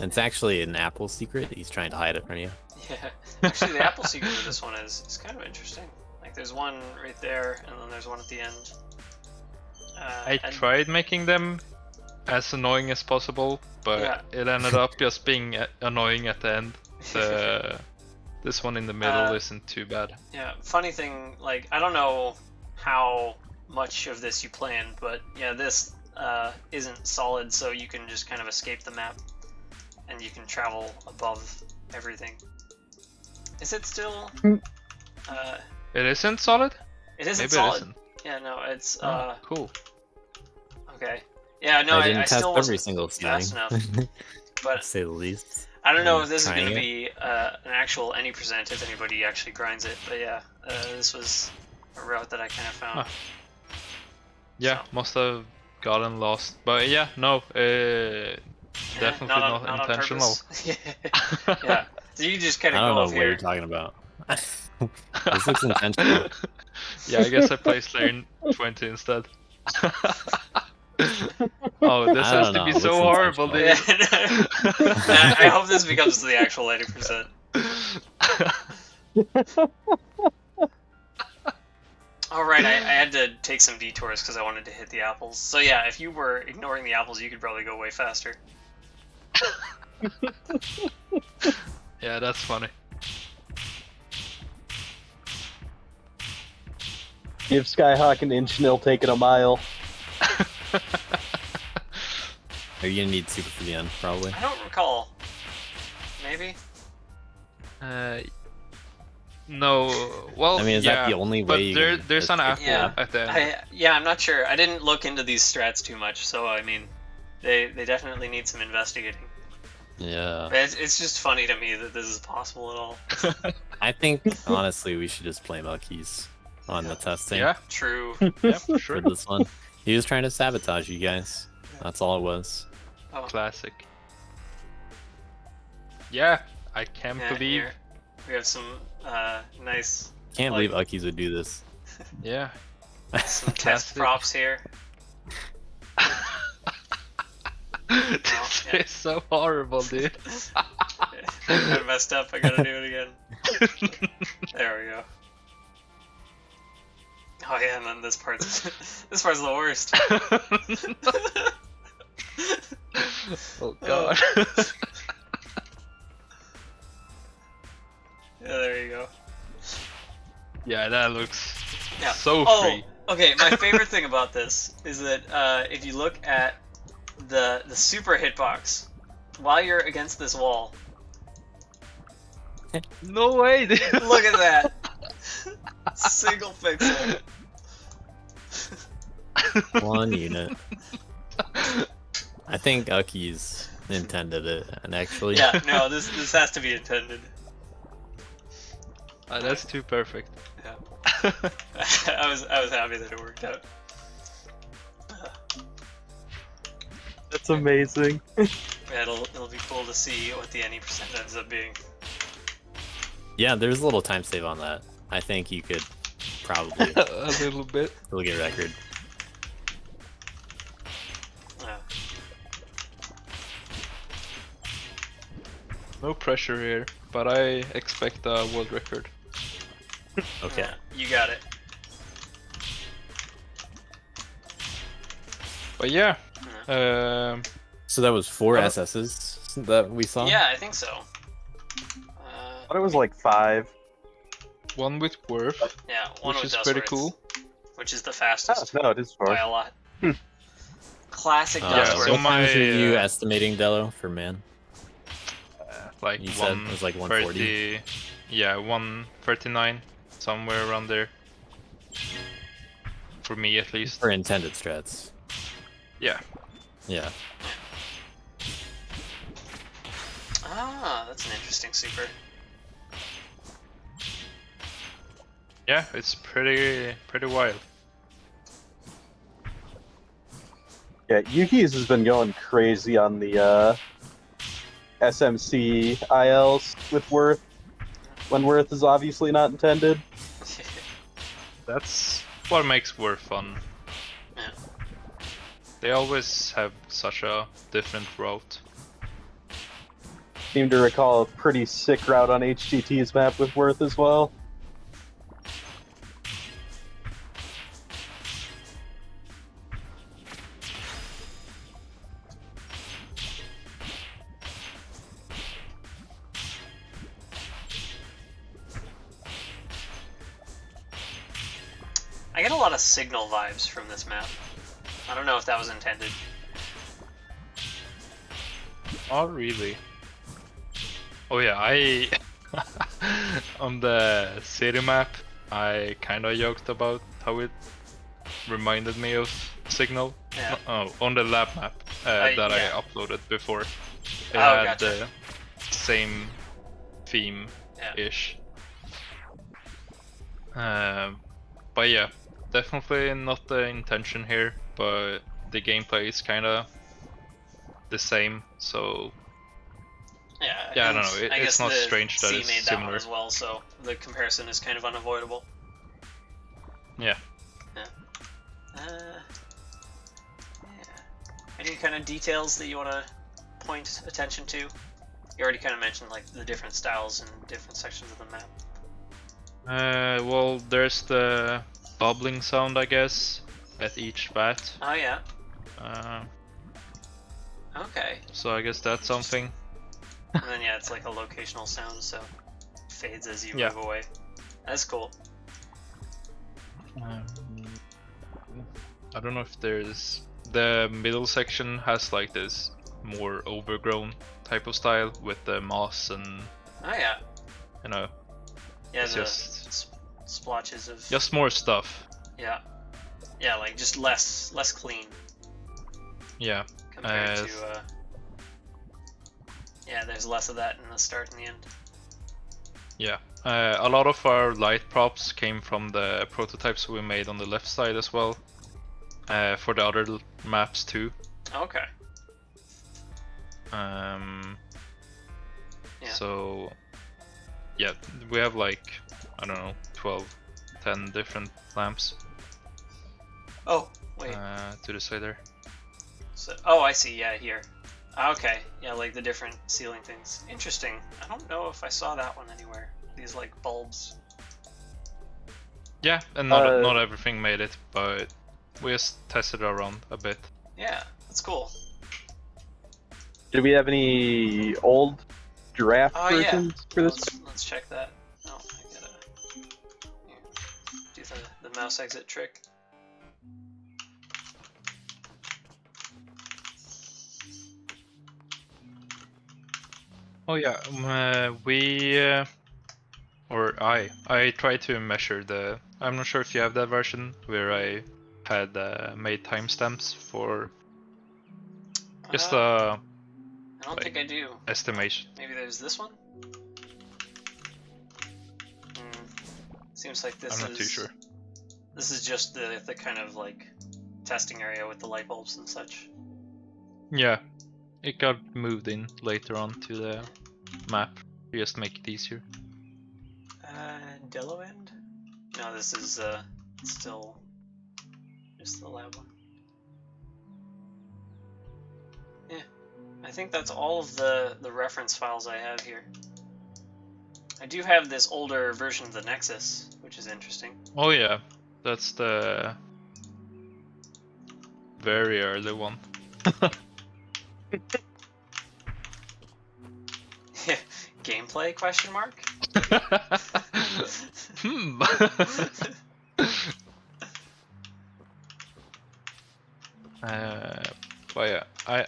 It's actually an Apple secret. He's trying to hide it from you. Yeah. Actually, the Apple secret of this one is kind of interesting. Like, there's one right there, and then there's one at the end. I tried making them as annoying as possible, but Yeah. it ended up just being annoying at the end. This one in the middle isn't too bad. Yeah, funny thing, like, I don't know how much of this you planned, but yeah, this isn't solid, so you can just kind of escape the map, and you can travel above everything. Is it still? It isn't solid? It isn't Maybe solid. it isn't. Yeah, no, it's Cool. okay. Yeah, no, I didn't I test still every wasn't single fast thing, enough. to But say the least. I don't know if I'm this is going to trying be an actual any percent if anybody actually grinds it, but yeah, this was a route that I kind of found. Huh. Yeah, So. must have gotten lost. But yeah, no, definitely not not on intentional. purpose. Yeah, so you just kind I of don't go know off what you're here. talking about. This looks intentional. Yeah, I guess I placed lane 20 instead. Oh, this I has don't to be know, so looks horrible, dude. Yeah, I hope this becomes the actual 80%. Alright, I had to take some detours because I wanted to hit the apples. So yeah, if you were ignoring the apples, you could probably go way faster. Yeah, that's funny. Give Skyhawk an inch and he'll take it a mile. Are you gonna need super for the end, probably? I don't recall. Maybe? No, well, I mean, is yeah, that the only but way you there, can- there's an apple Yeah. at the end. Yeah, I'm not sure. I didn't look into these strats too much, so I mean, they definitely need some investigating. Yeah. But it's just funny to me that this is possible at all. I think, honestly, we should just play Muckies on the testing Yeah, True. yeah, for sure. this one. He was trying to sabotage you guys. That's all it was. Oh, Classic. Yeah, I can't yeah, believe. here. We have some nice Can't Like- believe Uckies would do this. Yeah. some test Classic. props here. This yeah. is so horrible, dude. I messed up. I gotta do it again. There we go. Oh yeah, and then this part's this part's the worst. Oh god. Yeah, there you go. Yeah, that looks Yeah. so free. Okay. My favorite thing about this is that if you look at the super hitbox while you're against this wall, No way, dude. look at that. Single pixel. One unit. I think Uckies intended it, and actually. Yeah, no, this has to be intended. That's too perfect. Yeah. I was happy that it worked out. That's amazing. Yeah, it'll be cool to see what the any percent ends up being. Yeah, there's a little time save on that. I think you could probably A little bit. still get a record. Yeah. No pressure here, but I expect a world record. Okay. Yeah, you got it. But yeah, So that was 4 Oh. SSs that we saw? Yeah, I think so. I thought it was like 5. one with Worth, Yeah, one which with is pretty Dustforce, cool. which is the Oh, fastest no, it is 4. by a lot. Classic Yeah, Dustforce. so what times my, are you uh, estimating, Delo, for man? Like You said it was like 140? 130. Yeah, 139, somewhere around there. For me, at least. For intended strats. Yeah. Yeah. Ah, that's an interesting super. Yeah, it's pretty wild. Yeah, Yuki's has been going crazy on the SMC ILs with Worth, when Worth is obviously not intended. That's what makes war fun. Yeah. They always have such a different route. Seem to recall a pretty sick route on HGT's map with Worth as well. I get a lot of Signal vibes from this map. I don't know if that was intended. Oh, really? Oh yeah, I on the city map, I kind of joked about how it reminded me of Signal. Yeah. Oh, on the lab map that yeah. I uploaded before. It Oh, had gotcha. the same theme-ish. But yeah, definitely not the intention here, but the gameplay is kind of the same, so Yeah, I don't know, I it's guess not the strange that C it's made that one similar. as well, so the comparison is kind of unavoidable. Yeah. Yeah. Any kind of details that you want to point attention to? You already kind of mentioned like the different styles and different sections of the map. Well, there's the bubbling sound, I guess, at each vat. Oh yeah. Okay. So I guess that's something. And then yeah, it's like a locational sound, so it fades as you Yeah. move away. That's cool. I don't know if there's... The middle section has like this more overgrown type of style with the moss and, Oh yeah. you know, Yeah, it's the just splotches of more stuff. yeah. Yeah, like just less clean Yeah. compared to yeah, there's less of that in the start and the end. Yeah. A lot of our light props came from the prototypes we made on the left side as well. For the other maps too. Okay. Yeah. So yeah, we have like, I don't know, 12, 10 different lamps Oh, wait. to the side there. So, oh, I see. Yeah, here. Okay. Yeah, like the different ceiling things. Interesting. I don't know if I saw that one anywhere. These like bulbs. Yeah, and not everything made it, but we just tested around a bit. Yeah, that's cool. Do we have any old draft Oh yeah. versions for this? Let's check that. Oh, I gotta here, do the mouse exit trick. Oh yeah, I tried to measure the. I'm not sure if you have that version where I had made timestamps for just I don't like, think I do. estimation. Maybe there's this one. Seems like this I'm not too sure. This is just the kind of like testing area with the light bulbs and such. Yeah, it got moved in later on to the map to just make it easier. Delo end? No, this is still just the lab one. Yeah, I think that's all of the reference files I have here. I do have this older version of the Nexus, which is interesting. Oh yeah, that's the very early one. Gameplay question mark? But yeah, I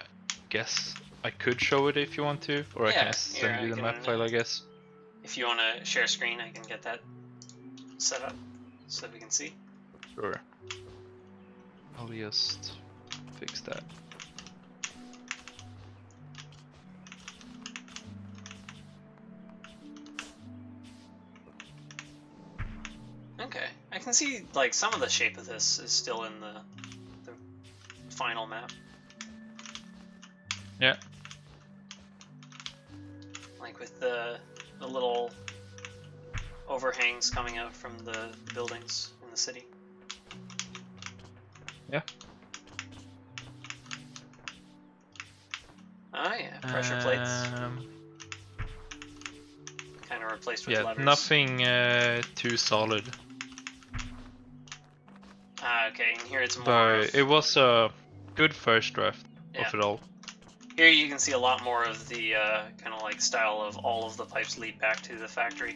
guess I could show it if you want to, or I Yeah, can send here, you I the can, map file, I guess. If you want to share screen, I can get that set up so that we can see. Sure. I'll just fix that. Okay, I can see like some of the shape of this is still in the final map. Yeah. Like with the little overhangs coming out from the buildings in the city. Yeah. Oh yeah, pressure plates. Kind of replaced with Yeah, levers. nothing too solid. Okay, and here it's more But of... it was a good first draft of it all. Here you can see a lot more of the kind of like style of all of the pipes lead back to the factory.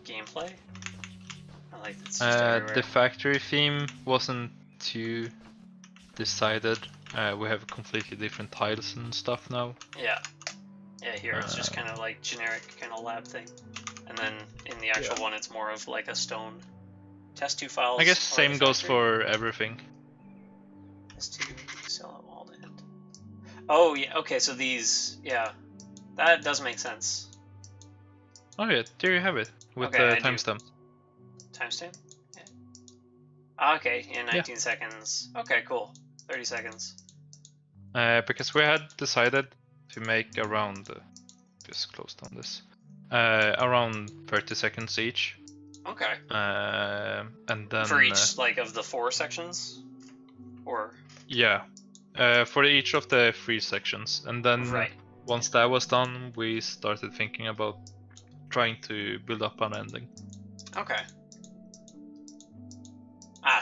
Gameplay? I like it's just everywhere. The factory theme wasn't too decided. We have completely different tiles and stuff now. Yeah. Yeah, here it's just kind of like generic kind of lab thing. And then in the actual one it's more of like a stone. Test 2 files. I guess same goes for everything. Test 2, sell out wall to end. Oh yeah, okay, so these, yeah. That does make sense. Oh yeah, there you have it. With Okay, the I do. timestamp. Timestamp? Yeah. Okay, in 19 seconds. Okay, cool. 30 seconds. Because we had decided to make around, just close down this, around 30 seconds each. Okay. And then For each like of the 4 sections, or yeah, for each of the 3 sections, and then right. once that was done, we started thinking about trying to build up an ending. Okay.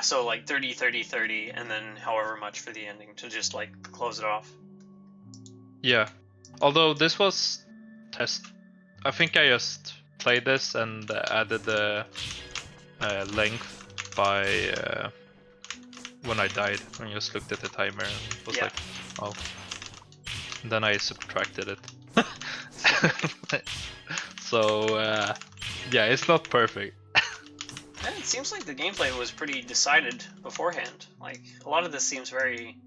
So like 30, 30, 30, and then however much for the ending to just like close it off. Yeah, although this was test. I think I just played this and added the length by when I died. I just looked at the timer and was like, oh. And then I subtracted it. So yeah, it's not perfect. And it seems like the gameplay was pretty decided beforehand. Like a lot of this seems very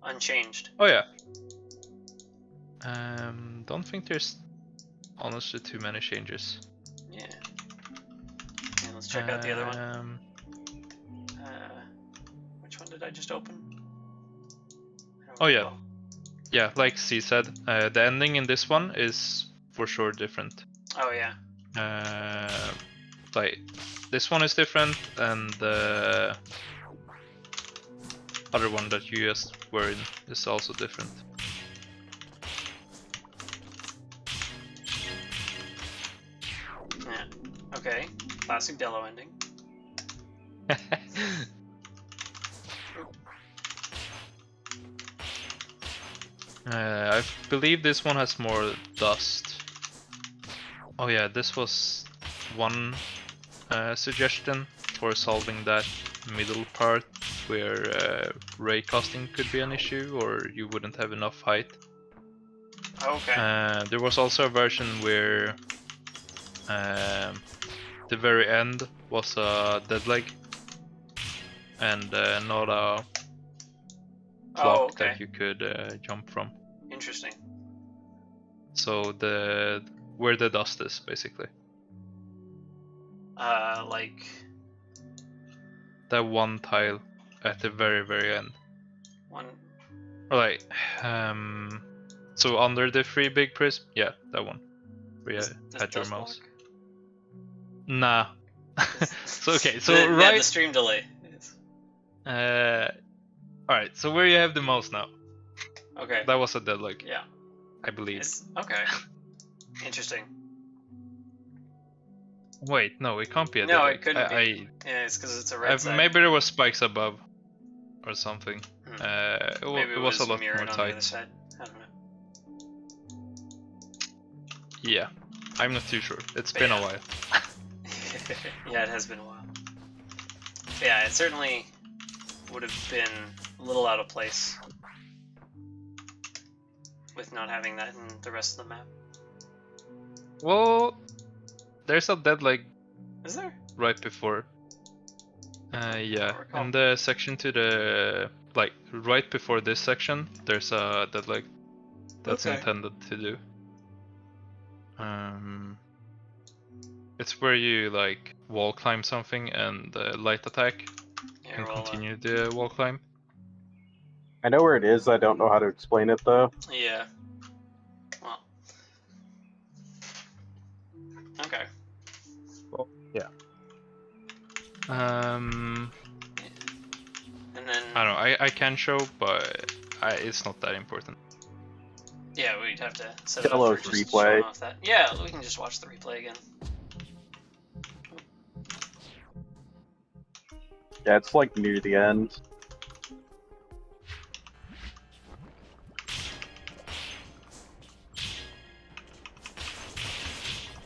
unchanged. Oh yeah. Don't think there's honestly too many changes. Yeah. And let's check out the other one. Which one did I just open? Oh yeah. Yeah, like C said, the ending in this one is for sure different. Oh yeah. Like this one is different, and the other one that you just were in is also different. Yeah. Okay. Classic Delo ending. I believe this one has more dust. Oh yeah, this was one suggestion for solving that middle part where ray casting could be an issue, or you wouldn't have enough height. Okay. There was also a version where the very end was a dead leg and not a block that you could jump from. Interesting. So where the dust is, basically. Like That one tile at the very, very end. one. Or like, so under the 3 big prism, yeah, that one. Where you had your mouse. Block? Nah. So okay, so Yeah, the stream delay. Alright, so where you have the mouse now. Okay. That was a dead leg. Yeah. I believe. Okay. Interesting. Wait, no, it can't be a dead No, leg. it couldn't be. Yeah, it's because it's a red side. Maybe there was spikes above or something. Maybe it was a lot mirrored more on the other tight. side. I don't know. Yeah, I'm not too sure. It's But been yeah. a while. Yeah, it has been a while. But yeah, it certainly would have been a little out of place with not having that in the rest of the map. Well, there's a dead leg Is there? right before. Yeah, recall. in the section to the like right before this section, there's a dead leg that's Okay. intended to do. It's where you like wall climb something and light attack Here, and well, continue the wall climb. I know where it is. I don't know how to explain it though. yeah. Well. Okay. Um, And then I don't know. I can show, but it's not that important. yeah, we'd have to set it up Delo's for just replay. showing off that. Yeah, we can just watch the replay again. Yeah, it's like near the end.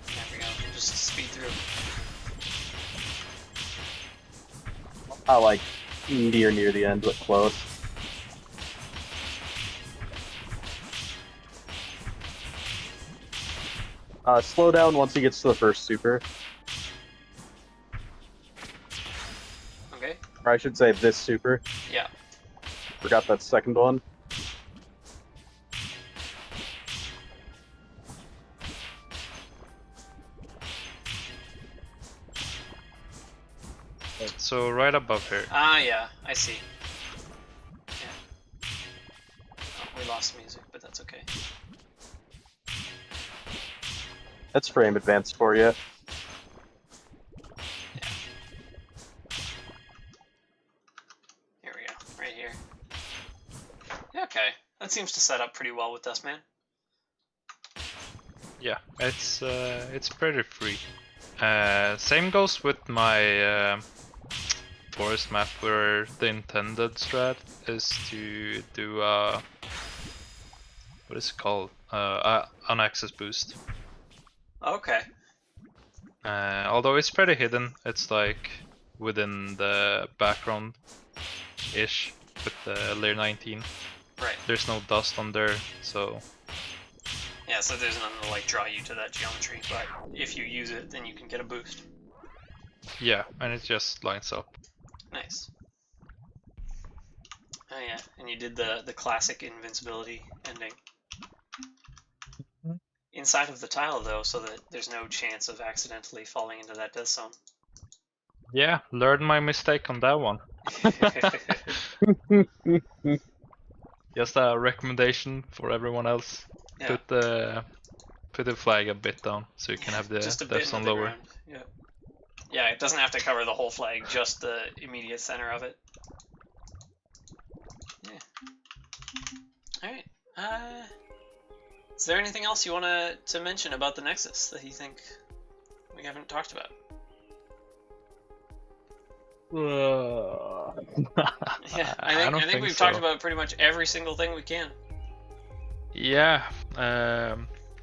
There we go. Just speed through. I like near the end, but close. Slow down once he gets to the first super. Okay. Or I should say this super. Yeah. Forgot that second one. So right above here. Ah, yeah. I see. Yeah. Oh, we lost music, but that's okay. That's frame advance for you. Here we go. Right here. Yeah, okay. That seems to set up pretty well with Dustman. Yeah, it's pretty free. Same goes with my forest map, where the intended strat is to do what is it called? An access boost. Okay. Although it's pretty hidden, it's like within the background ish with the layer 19. Right. There's no dust on there, so Yeah, so there's nothing to like draw you to that geometry, but if you use it, then you can get a boost. yeah, and it just lines up. Nice. Oh yeah, and you did the classic invincibility ending. Inside of the tile though, so that there's no chance of accidentally falling into that death zone. Yeah, learned my mistake on that one. Just a recommendation for everyone else. Yeah. Put the flag a bit down so you can have the Just a death bit zone into the lower. ground. Yeah. Yeah, it doesn't have to cover the whole flag, just the immediate center of it. Yeah. Alright. Is there anything else you want to mention about the Nexus that you think we haven't talked about? Yeah, I don't think we've so. talked about pretty much every single thing we can. Yeah,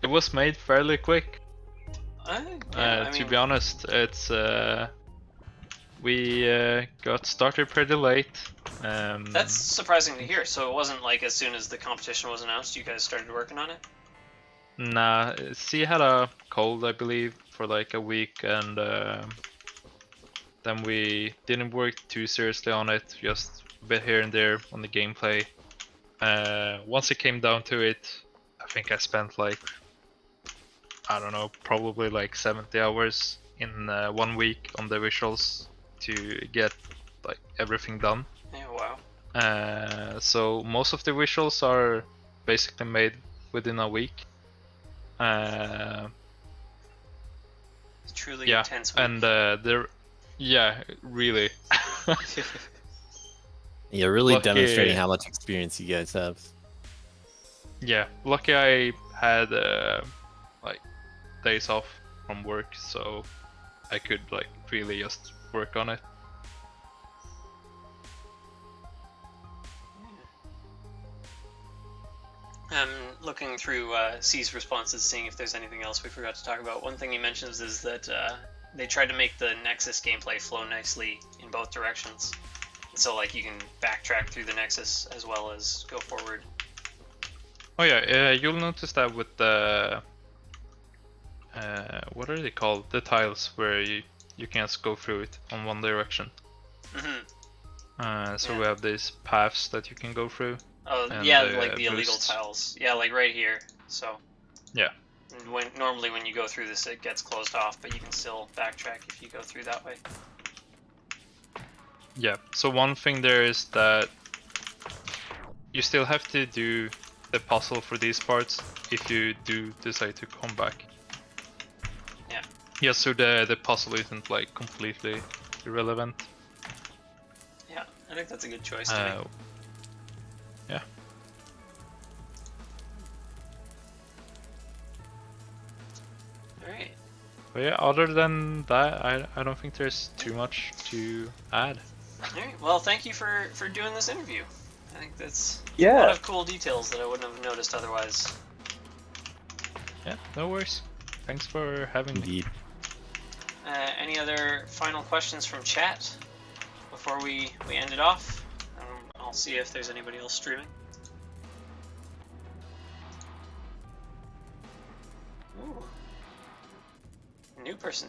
it was made fairly quick. To be honest, it's we got started pretty late. That's surprising to hear. So it wasn't like as soon as the competition was announced, you guys started working on it? Nah, she had a cold, I believe, for like a week, and then we didn't work too seriously on it, just a bit here and there on the gameplay. Once it came down to it, I think I spent like, I don't know, probably like 70 hours in 1 week on the visuals to get like everything done. Yeah, wow. So most of the visuals are basically made within a week. It's truly Yeah, intense week. and they're, yeah, really. Yeah, really Lucky- demonstrating how much experience you guys have. Yeah, lucky I had like days off from work, so I could like really just work on it. Looking through C's responses, seeing if there's anything else we forgot to talk about. One thing he mentions is that they tried to make the Nexus gameplay flow nicely in both directions. So like you can backtrack through the Nexus as well as go forward. Oh yeah, you'll notice that with the what are they called? The tiles where you can just go through it on one direction. Mm-hmm. So Yeah. we have these paths that you can go through. Oh And yeah, the like the illegal boosts. tiles. Yeah, like right here. So Yeah. and normally when you go through this, it gets closed off, but you can still backtrack if you go through that way. Yeah, so one thing there is that you still have to do the puzzle for these parts if you do decide to come back. Yeah. Yeah, so the puzzle isn't like completely irrelevant. Yeah, I think that's a good choice to make. Yeah. Alright. But yeah, other than that, I don't think there's too much to add. Alright, well, thank you for doing this interview. I think that's a Yeah. lot of cool details that I wouldn't have noticed otherwise. Yeah, no worries. Thanks for having me. Indeed. Any other final questions from chat before we end it off? I'll see if there's anybody else streaming. Ooh. New person